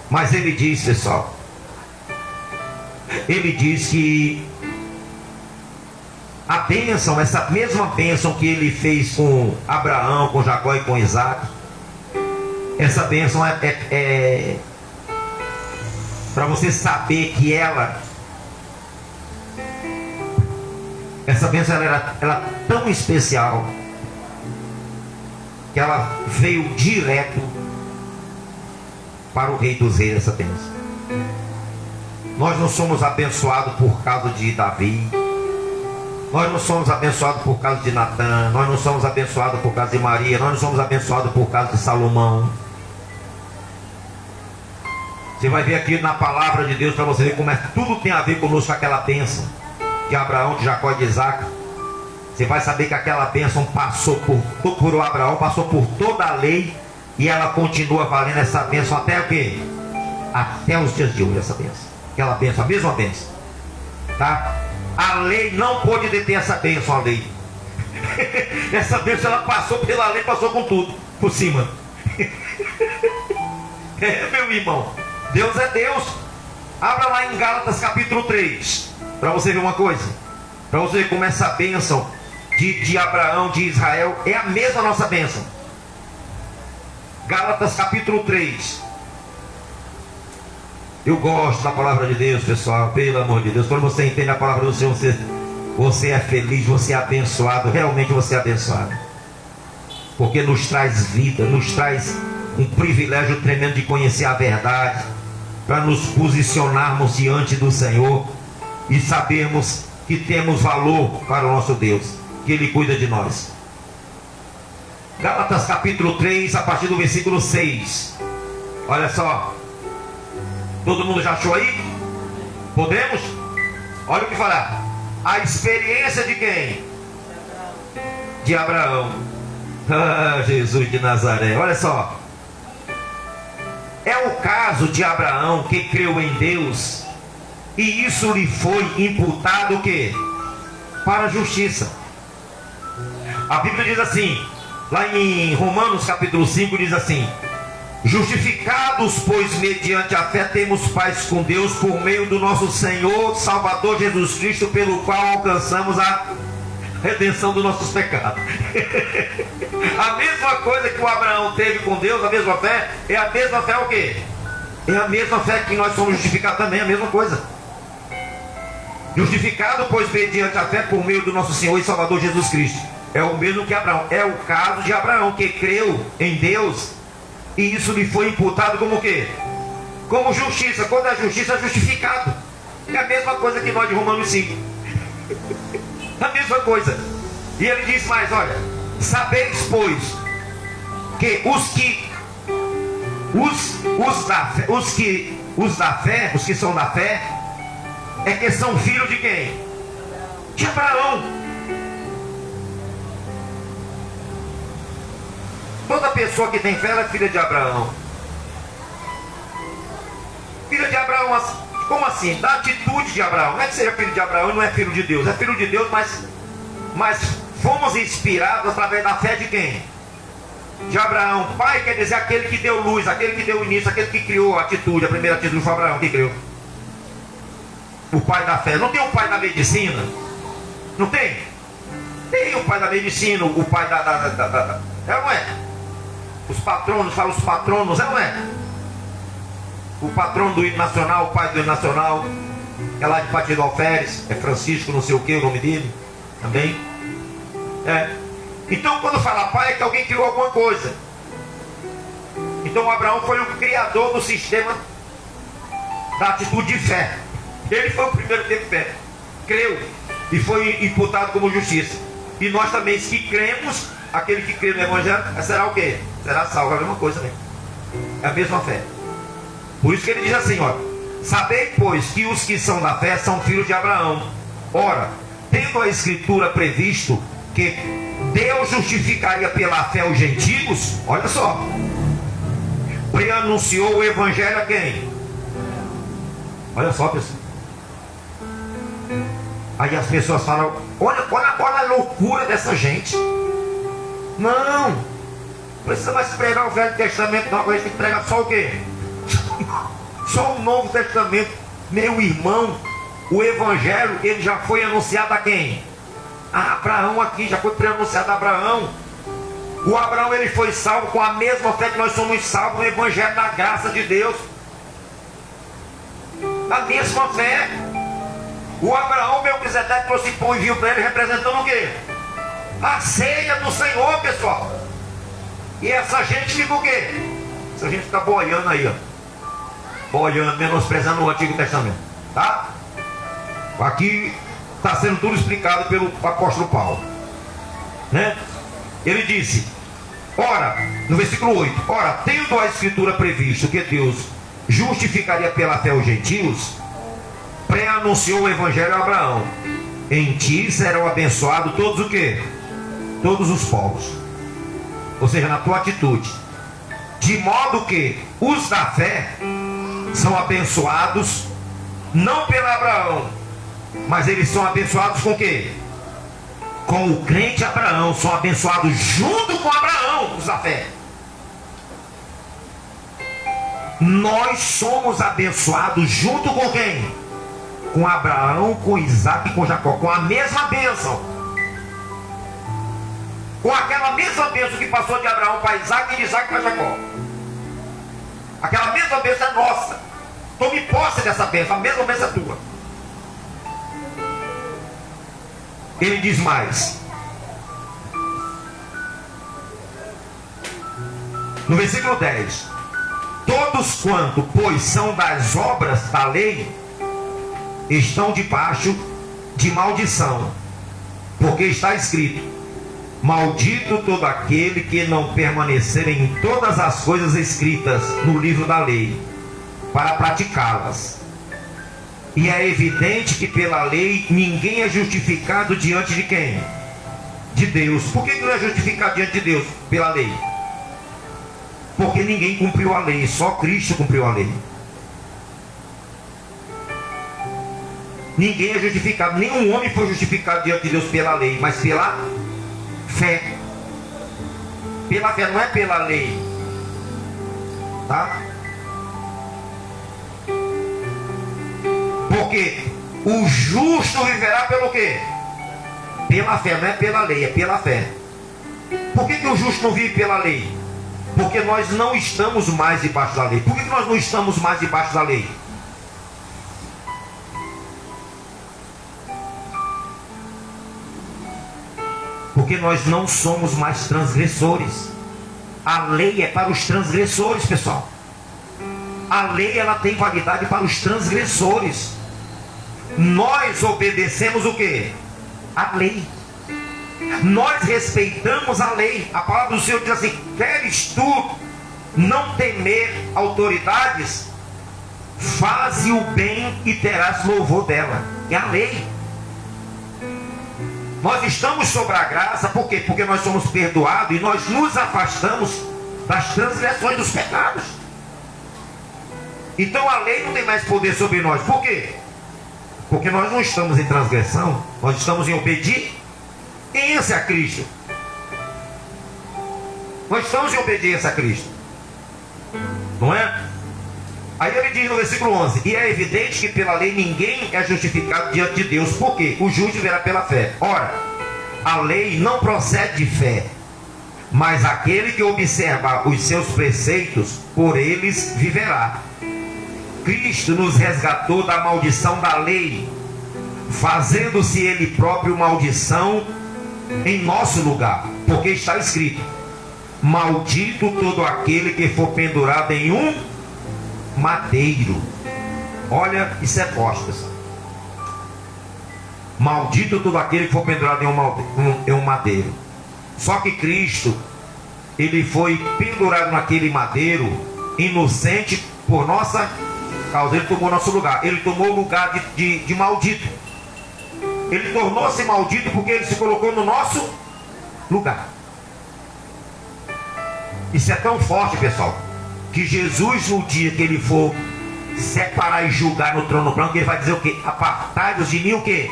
Mas ele diz, pessoal, ele diz que a bênção, essa mesma bênção que ele fez com Abraão, com Jacó e com Isaac, essa bênção é para você saber que essa bênção ela era tão especial, que ela veio direto para o Rei dos Reis, essa bênção. Nós não somos abençoados por causa de Davi, nós não somos abençoados por causa de Natã, nós não somos abençoados por causa de Maria, nós não somos abençoados por causa de Salomão. Você vai ver aqui na palavra de Deus, para você ver como tudo tem a ver conosco, aquela bênção de Abraão, de Jacó e de Isaac. Você vai saber que aquela bênção passou por Abraão, passou por toda a lei, E ela continua valendo essa bênção até o quê? Até os dias de hoje, essa bênção. Aquela bênção, a mesma bênção. Tá? A lei não pôde deter essa bênção, a lei. Essa bênção, ela passou pela lei, passou com tudo, por cima. Meu irmão, Deus é Deus. Abra lá em Gálatas capítulo 3, para você ver uma coisa. Para você ver como essa bênção de Abraão, de Israel, é a mesma nossa bênção. Gálatas capítulo 3. Eu gosto da palavra de Deus, pessoal, pelo amor de Deus. Quando você entende a palavra do Senhor, você é feliz, você é abençoado. Realmente você é abençoado, porque nos traz vida, nos traz um privilégio tremendo de conhecer a verdade, para nos posicionarmos diante do Senhor e sabermos que temos valor para o nosso Deus, que Ele cuida de nós. Gálatas capítulo 3, a partir do versículo 6. Olha só. Todo mundo já achou aí? Podemos? Olha o que falar. A experiência de quem? De Abraão. Ah, Jesus de Nazaré. Olha só. É o caso de Abraão, que creu em Deus, e isso lhe foi imputado o quê? Para a justiça. A Bíblia diz assim, lá em Romanos capítulo 5, diz assim: justificados, pois, mediante a fé, temos paz com Deus por meio do nosso Senhor Salvador Jesus Cristo, pelo qual alcançamos a redenção dos nossos pecados. A mesma coisa que o Abraão teve com Deus, a mesma fé, é a mesma fé o quê? É a mesma fé que nós somos justificados também, a mesma coisa. Justificado, pois, mediante a fé, por meio do nosso Senhor e Salvador Jesus Cristo. É o mesmo que Abraão. É o caso de Abraão, que creu em Deus, e isso lhe foi imputado como o quê? Como justiça. Quando é justiça, é justificado. É a mesma coisa que nós de Romanos 5. A mesma coisa. E ele diz mais, olha: sabeis, pois, que os que são da fé, é que são filhos de quem? De Abraão. Toda pessoa que tem fé, ela é filha de Abraão. Filha de Abraão, como assim? Da atitude de Abraão. Não é que seja filho de Abraão e não é filho de Deus. É filho de Deus, mas fomos inspirados através da fé de quem? De Abraão. Pai quer dizer aquele que deu luz, aquele que deu início, aquele que criou a atitude. A primeira atitude foi Abraão que criou. O pai da fé. Não tem o pai da medicina? Não tem? Tem o pai da medicina, o pai da é ou não é? Os patronos, fala os patronos, é ou não é? O patrono do hino nacional, o pai do hino nacional, é lá de Partido Alferes, é Francisco, não sei o que, o nome dele, também. É. Então, quando fala pai, é que alguém criou alguma coisa. Então, Abraão foi o criador do sistema da atitude de fé. Ele foi o primeiro que teve fé, creu, e foi imputado como justiça. E nós também, se cremos, aquele que crê no Evangelho, será o quê? Será salvo, é a mesma coisa mesmo. É a mesma fé. Por isso que ele diz assim, ó: sabei, pois, que os que são da fé são filhos de Abraão. Ora, tendo a Escritura previsto que Deus justificaria pela fé os gentios, olha só, preanunciou o Evangelho a quem? Olha só, pessoal. Aí as pessoas falam: olha a loucura dessa gente. Não precisa mais pregar o Velho Testamento, não. Agora a gente tem que pregar só o quê? Só o Novo Testamento. Meu irmão, o Evangelho, ele já foi anunciado a quem? A Abraão aqui, já foi pré-anunciado a Abraão. O Abraão, ele foi salvo com a mesma fé que nós somos salvos no Evangelho da graça de Deus. A mesma fé. O Abraão, Melquisedeque, trouxe pão e vinho para ele, representando o quê? A ceia do Senhor, pessoal. E essa gente fica o quê? Essa gente fica boiando aí, ó. Boiando, menosprezando o Antigo Testamento, tá? Aqui está sendo tudo explicado pelo apóstolo Paulo, né? Ele disse, ora, no versículo 8: ora, tendo a Escritura previsto que Deus justificaria pela fé os gentios, pré-anunciou o Evangelho a Abraão: em ti serão abençoados todos o quê? Todos os povos. Ou seja, na tua atitude. De modo que os da fé são abençoados não pelo Abraão, mas eles são abençoados com o quê? Com o crente Abraão. São abençoados junto com Abraão, os da fé. Nós somos abençoados junto com quem? Com Abraão, com Isaac e com Jacó, com a mesma bênção, com aquela mesma bênção que passou de Abraão para Isaac e de Isaac para Jacó. Aquela mesma bênção é nossa. Tome posse dessa bênção, a mesma bênção é tua. Ele diz mais, no versículo 10: todos quanto, pois, são das obras da lei, estão debaixo de maldição, porque está escrito: maldito todo aquele que não permanecer em todas as coisas escritas no livro da lei, para praticá-las. E é evidente que pela lei ninguém é justificado diante de quem? De Deus. Por que não é justificado diante de Deus? Pela lei. Porque ninguém cumpriu a lei, só Cristo cumpriu a lei. Ninguém é justificado, nenhum homem foi justificado diante de Deus pela lei, mas pela fé. Pela fé, não é pela lei. Tá? Porque o justo viverá pelo quê? Pela fé, não é pela lei, é pela fé. Por que o justo não vive pela lei? Porque nós não estamos mais debaixo da lei. Por que nós não estamos mais debaixo da lei? Porque nós não somos mais transgressores. A lei é para os transgressores, pessoal. A lei, ela tem validade para os transgressores. Nós obedecemos o quê? A lei. Nós respeitamos a lei. A palavra do Senhor diz assim: queres tu não temer autoridades? Faze o bem e terás louvor dela. É a lei. Nós estamos sobre a graça, por quê? Porque nós somos perdoados e nós nos afastamos das transgressões dos pecados. Então a lei não tem mais poder sobre nós. Por quê? Porque nós não estamos em transgressão, nós estamos em obediência a Cristo. Nós estamos em obediência a Cristo. Não é? Aí ele diz no versículo 11: e é evidente que pela lei ninguém é justificado diante de Deus. Por quê? O justo viverá pela fé. Ora, a lei não procede de fé, mas aquele que observa os seus preceitos, por eles viverá. Cristo nos resgatou da maldição da lei, fazendo-se Ele próprio maldição em nosso lugar. Porque está escrito: maldito todo aquele que for pendurado em um madeiro. Olha, isso é forte, pessoal. Maldito todo aquele que for pendurado em um madeiro. Só que Cristo, Ele foi pendurado naquele madeiro, inocente por nossa causa. Ele tomou nosso lugar. Ele tomou o lugar de maldito. Ele tornou-se maldito porque Ele se colocou no nosso lugar. Isso é tão forte, pessoal, que Jesus, no dia que Ele for separar e julgar no trono branco, Ele vai dizer o quê? Apartai-vos de mim o quê?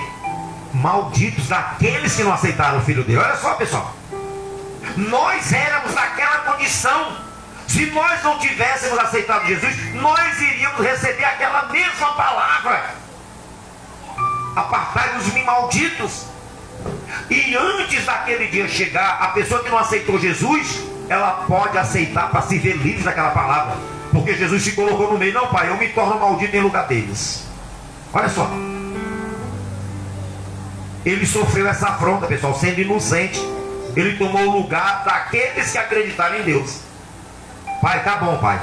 Malditos daqueles que não aceitaram o Filho dele. Olha só, pessoal, nós éramos naquela condição. Se nós não tivéssemos aceitado Jesus, nós iríamos receber aquela mesma palavra: apartai-vos de mim, malditos. E antes daquele dia chegar, a pessoa que não aceitou Jesus, ela pode aceitar para se ver livre daquela palavra, porque Jesus se colocou no meio. Não, Pai, eu me torno maldito em lugar deles. Olha só, Ele sofreu essa afronta, pessoal, sendo inocente. Ele tomou o lugar daqueles que acreditaram em Deus. Pai, tá bom, Pai,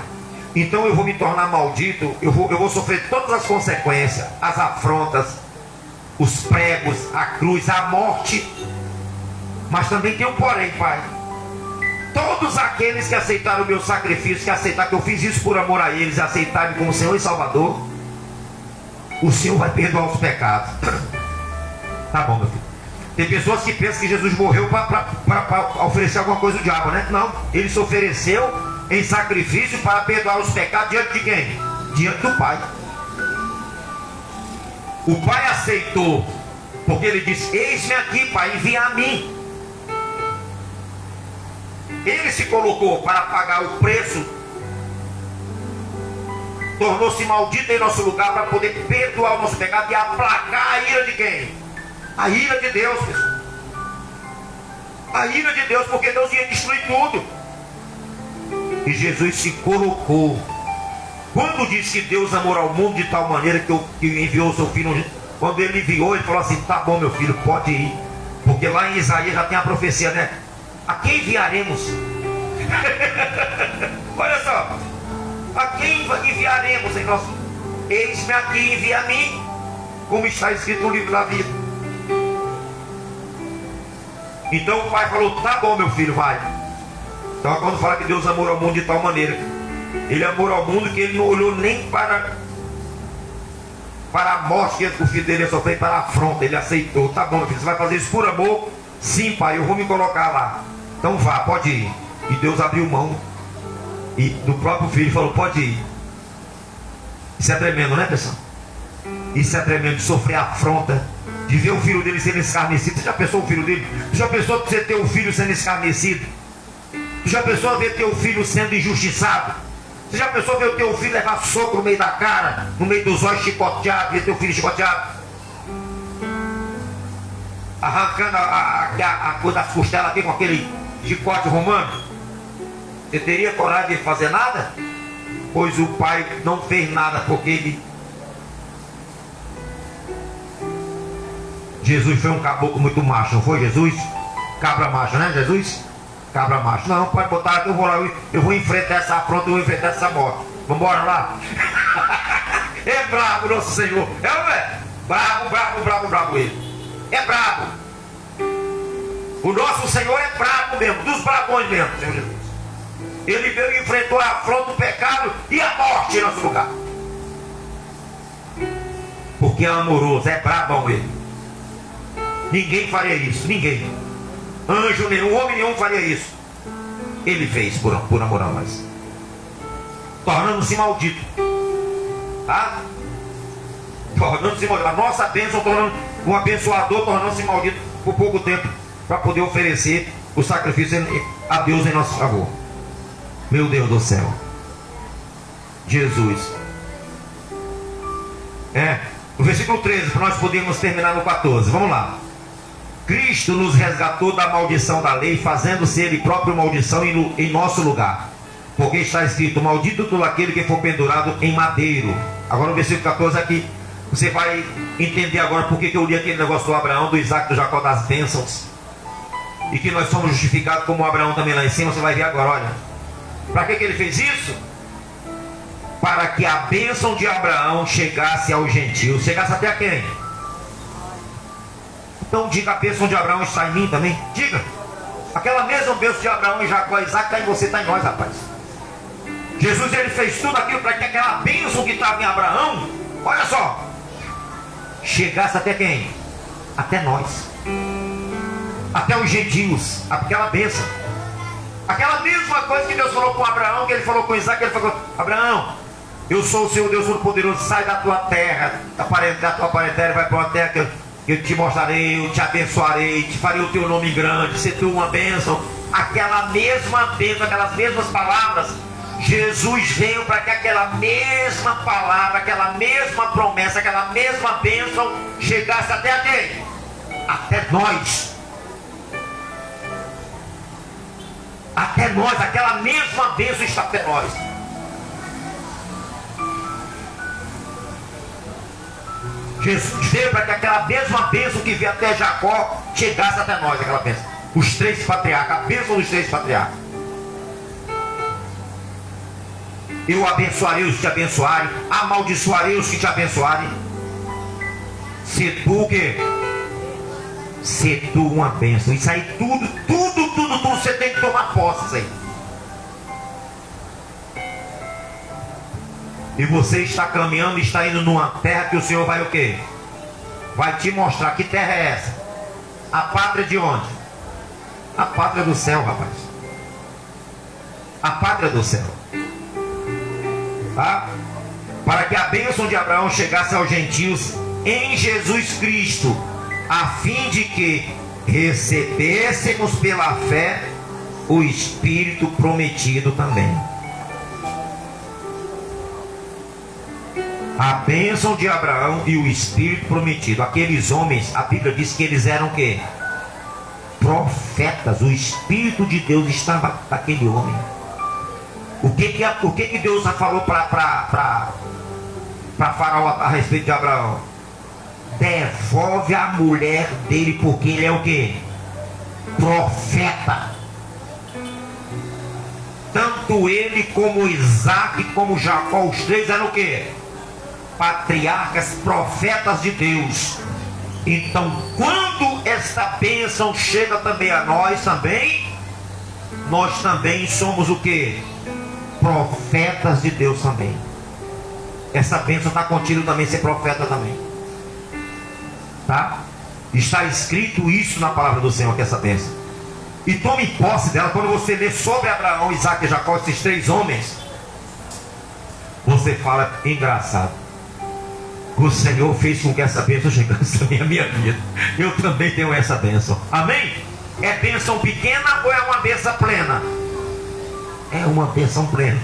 então eu vou me tornar maldito, eu vou sofrer todas as consequências, as afrontas, os pregos, a cruz, a morte. Mas também tem um porém, Pai: todos aqueles que aceitaram o meu sacrifício, que aceitaram que eu fiz isso por amor a eles, aceitaram como Senhor e Salvador, o Senhor vai perdoar os pecados. Tá bom, meu filho. Tem pessoas que pensam que Jesus morreu para oferecer alguma coisa ao diabo, né? Não, Ele se ofereceu em sacrifício para perdoar os pecados diante de quem? Diante do Pai. O Pai aceitou, porque ele disse: eis-me aqui, Pai, envia a mim. Ele se colocou para pagar o preço, tornou-se maldito em nosso lugar para poder perdoar o nosso pecado e aplacar a ira de quem? A ira de Deus, pessoal. A ira de Deus, porque Deus ia destruir tudo. E Jesus se colocou. Quando disse que Deus amou ao mundo de tal maneira que enviou o seu filho, quando ele enviou, ele falou assim: tá bom, meu filho, pode ir. Porque lá em Isaías já tem a profecia, né? A quem enviaremos? Olha só. A quem enviaremos em nosso? Eis-me aqui, envia a mim, como está escrito no livro da vida. Então o pai falou: tá bom, meu filho, vai. Então quando fala que Deus amou ao mundo de tal maneira, ele amou ao mundo que ele não olhou nem para a morte que o filho dele ia sofrer, para a afronta. Ele aceitou. Tá bom, meu filho, você vai fazer isso por amor? Sim, pai, eu vou me colocar lá. Então vá, pode ir. E Deus abriu mão e do próprio filho falou: pode ir. Isso é tremendo, né, pessoal? Isso é tremendo, de sofrer a afronta, de ver o filho dele sendo escarnecido. Você já pensou o filho dele? Você já pensou que você ter um filho sendo escarnecido? Você já pensou a ver teu filho sendo injustiçado? Você já pensou ver o teu filho levar soco no meio da cara, no meio dos olhos, chicoteado, ver teu filho chicoteado, arrancando a coisa das costelas aqui com aquele chicote romano? Você teria coragem de fazer nada? Pois o pai não fez nada, porque Jesus foi um caboclo muito macho, não foi Jesus? Cabra macho, né, Jesus? Cabra macho. Não, pode botar aqui, eu vou lá, eu vou enfrentar essa afronta, eu vou enfrentar essa morte. Vamos embora lá? É bravo nosso Senhor. É ou não é? Bravo ele. É bravo. O nosso Senhor é bravo mesmo, dos bravões mesmo, Senhor Jesus. Ele veio e enfrentou a afronta, o pecado e a morte em nosso lugar. Porque é amoroso, é bravo ele. Ninguém faria isso, ninguém. Anjo nenhum, homem nenhum faria isso. Ele fez por amor a nós, tornando-se maldito. Tá? Tornando-se maldito. A nossa bênção, tornando um abençoador, tornando-se maldito por pouco tempo, para poder oferecer o sacrifício a Deus em nosso favor. Meu Deus do céu. Jesus. No versículo 13, para nós podermos terminar no 14. Vamos lá. Cristo nos resgatou da maldição da lei, fazendo-se Ele próprio maldição em nosso lugar. Porque está escrito: maldito todo aquele que for pendurado em madeiro. Agora no versículo 14 aqui, você vai entender agora por que eu li aquele negócio do Abraão, do Isaac, do Jacó, das bênçãos. E que nós somos justificados como Abraão também lá em cima. Você vai ver agora, olha. Para que ele fez isso? Para que a bênção de Abraão chegasse aos gentios. Chegasse até a quem? Então diga: a bênção de Abraão está em mim também. Diga. Aquela mesma bênção de Abraão e Jacó e Isaac está em você, está em nós, rapaz. Jesus, ele fez tudo aquilo para que aquela bênção que estava em Abraão, olha só, chegasse até quem? Até nós. Até os gentios. Aquela bênção. Aquela mesma coisa que Deus falou com Abraão, que ele falou com Isaac, ele falou: Abraão, eu sou o Senhor Deus Todo-Poderoso, sai da tua terra, da tua parentela, vai para uma terra que eu te mostrarei, eu te abençoarei, te farei o teu nome grande, ser tu uma bênção. Aquela mesma bênção, aquelas mesmas palavras, Jesus veio para que aquela mesma palavra, aquela mesma promessa, aquela mesma bênção chegasse até quem? Até nós. Até nós, aquela mesma bênção está até nós. Jesus veio para que aquela mesma bênção que veio até Jacó chegasse até nós, aquela bênção. Os três patriarcas, a bênção dos três patriarcas. Eu abençoarei os que te abençoarem, amaldiçoarei os que te abençoarem. Se tu o quê? Se tu uma bênção. Isso aí tudo você tem que tomar posse, isso aí. E você está caminhando, está indo numa terra que o Senhor vai o quê? Vai te mostrar. Que terra é essa? A pátria de onde? A pátria do céu, rapaz. a pátria do céu. Tá? Para que a bênção de Abraão chegasse aos gentios em Jesus Cristo, a fim de que recebêssemos pela fé o Espírito prometido também. A bênção de Abraão e o Espírito prometido. Aqueles homens, a Bíblia diz que eles eram o quê? Profetas. O Espírito de Deus estava naquele homem. O que Deus falou para Faraó a respeito de Abraão? Devolve a mulher dele, porque ele é o quê? Profeta. Tanto ele como Isaac, como Jacó, os três eram o quê? Patriarcas, profetas de Deus. Então, quando esta bênção chega também a nós também somos o quê? Profetas de Deus também. Essa bênção está contigo também, ser profeta também. Tá? Está escrito isso na palavra do Senhor, que essa bênção. E tome posse dela. Quando você lê sobre Abraão, Isaac e Jacó, esses três homens, você fala, engraçado, o Senhor fez com que essa bênção chegasse também à minha vida. Eu também tenho essa bênção. Amém? É bênção pequena ou é uma bênção plena? É uma bênção plena.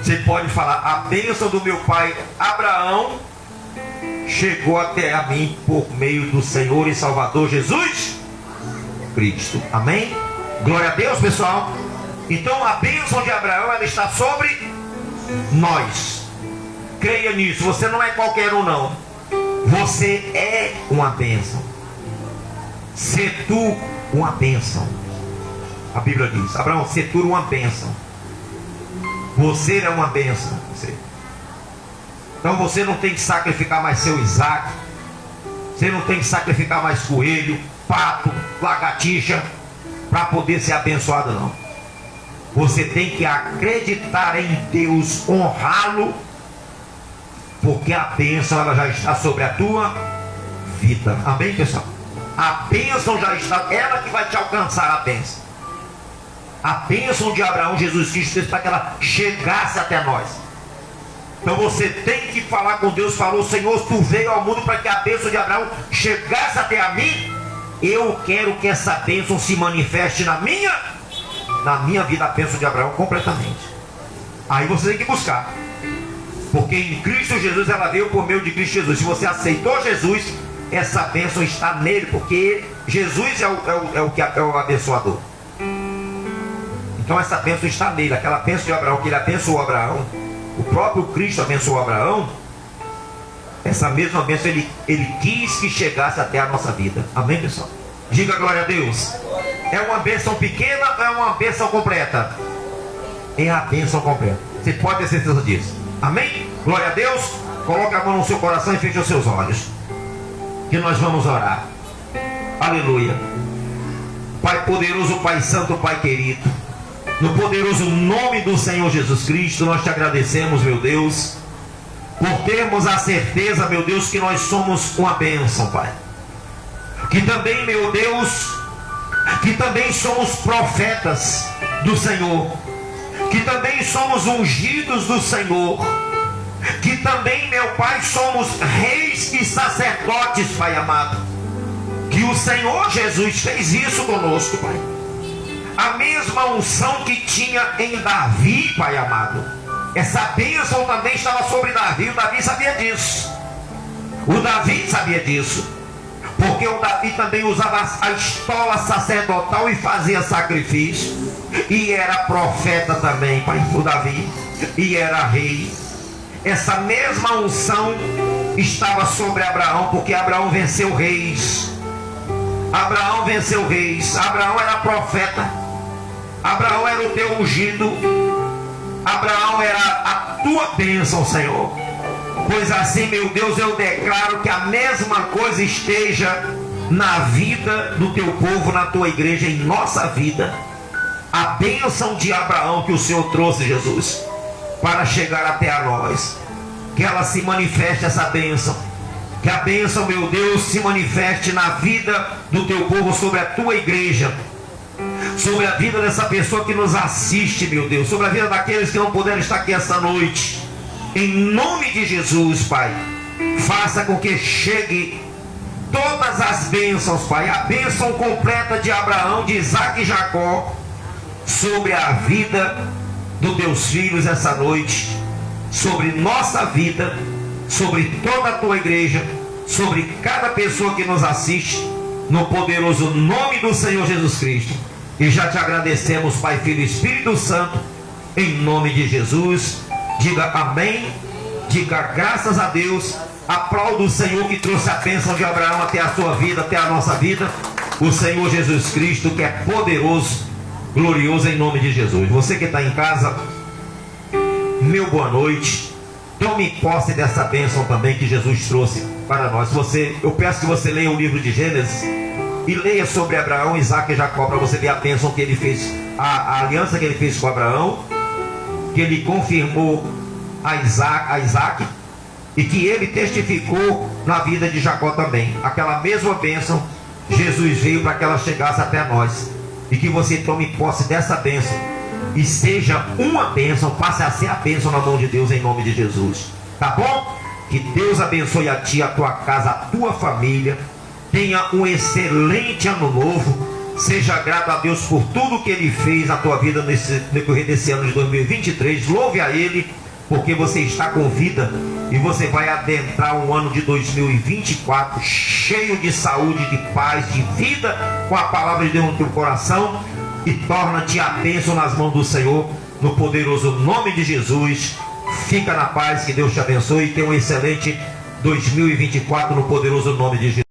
Você pode falar, a bênção do meu pai Abraão chegou até a mim por meio do Senhor e Salvador Jesus Cristo. Amém? Glória a Deus, pessoal. Então a bênção de Abraão, ela está sobre nós. Creia nisso. Você não é qualquer um, não. Você é uma bênção. Se tu uma bênção. A Bíblia diz, Abraão, se tu uma bênção. Você é uma bênção. Então você não tem que sacrificar mais seu Isaac. Você não tem que sacrificar mais coelho, pato, lagartixa, para poder ser abençoado, não. Você tem que acreditar em Deus, honrá-lo, porque a bênção ela já está sobre a tua vida. Amém, pessoal? A bênção já está, ela que vai te alcançar a bênção. A bênção de Abraão, Jesus Cristo fez para que ela chegasse até nós. Então você tem que falar com Deus. Falou, Senhor, tu veio ao mundo para que a bênção de Abraão chegasse até a mim. Eu quero que essa bênção se manifeste na minha vida, a bênção de Abraão completamente. Aí você tem que buscar. Porque em Cristo Jesus ela veio por meio de Cristo Jesus. Se você aceitou Jesus, essa bênção está nele, porque Jesus é o abençoador. Então essa bênção está nele. Aquela bênção de Abraão, que ele abençoou Abraão, o próprio Cristo abençoou Abraão. Essa mesma bênção ele quis que chegasse até a nossa vida. Amém, pessoal? Diga glória a Deus. É uma bênção pequena ou é uma bênção completa? É a bênção completa. Você pode ter certeza disso. Amém? Glória a Deus. Coloque a mão no seu coração e feche os seus olhos, que nós vamos orar. Aleluia. Pai poderoso, Pai santo, Pai querido, no poderoso nome do Senhor Jesus Cristo, nós te agradecemos, meu Deus, por termos a certeza, meu Deus, que nós somos uma bênção, Pai. Que também, meu Deus, que também somos profetas do Senhor, que também somos ungidos do Senhor, que também, meu Pai, somos reis e sacerdotes, Pai amado. Que o Senhor Jesus fez isso conosco, Pai. A mesma unção que tinha em Davi, Pai amado, essa bênção também estava sobre Davi. O Davi sabia disso. O Davi sabia disso, porque o Davi também usava a estola sacerdotal e fazia sacrifício, e era profeta também, Pai, o Davi, e era rei. Essa mesma unção estava sobre Abraão, porque Abraão venceu reis. Abraão venceu reis. Abraão era profeta. Abraão era o teu ungido. Abraão era a tua bênção, Senhor. Pois assim, meu Deus, eu declaro que a mesma coisa esteja na vida do teu povo, na tua igreja, em nossa vida. A bênção de Abraão que o Senhor trouxe, Jesus, para chegar até a nós. Que ela se manifeste, essa bênção. Que a bênção, meu Deus, se manifeste na vida do teu povo, sobre a tua igreja. sobre a vida dessa pessoa que nos assiste, meu Deus, sobre a vida daqueles que não puderam estar aqui essa noite. Em nome de Jesus, Pai, faça com que chegue todas as bênçãos, Pai, a bênção completa de Abraão, de Isaac e Jacó, sobre a vida dos teus filhos essa noite, sobre nossa vida, sobre toda a tua igreja, sobre cada pessoa que nos assiste, no poderoso nome do Senhor Jesus Cristo. E já te agradecemos, Pai, Filho e Espírito Santo, em nome de Jesus. Diga amém, diga graças a Deus. Aplauda o Senhor que trouxe a bênção de Abraão até a sua vida, até a nossa vida. O Senhor Jesus Cristo, que é poderoso, glorioso, em nome de Jesus. Você que está em casa, meu boa noite. Tome posse dessa bênção também que Jesus trouxe para nós. Eu peço que você leia o livro de Gênesis e leia sobre Abraão, Isaac e Jacó, para você ver a bênção que ele fez, a aliança que ele fez com Abraão, que ele confirmou a Isaac, e que ele testificou na vida de Jacó também. Aquela mesma bênção, Jesus veio para que ela chegasse até nós. E que você tome posse dessa bênção e seja uma bênção, passe a ser a bênção na mão de Deus, em nome de Jesus. Tá bom? Que Deus abençoe a ti, a tua casa, a tua família. Tenha um excelente ano novo. Seja grato a Deus por tudo que Ele fez na tua vida nesse decorrer desse ano de 2023. Louve a Ele, porque você está com vida e você vai adentrar um ano de 2024 cheio de saúde, de paz, de vida, com a palavra de Deus no teu coração, e torna-te a bênção nas mãos do Senhor, no poderoso nome de Jesus. Fica na paz, que Deus te abençoe e tenha um excelente 2024 no poderoso nome de Jesus.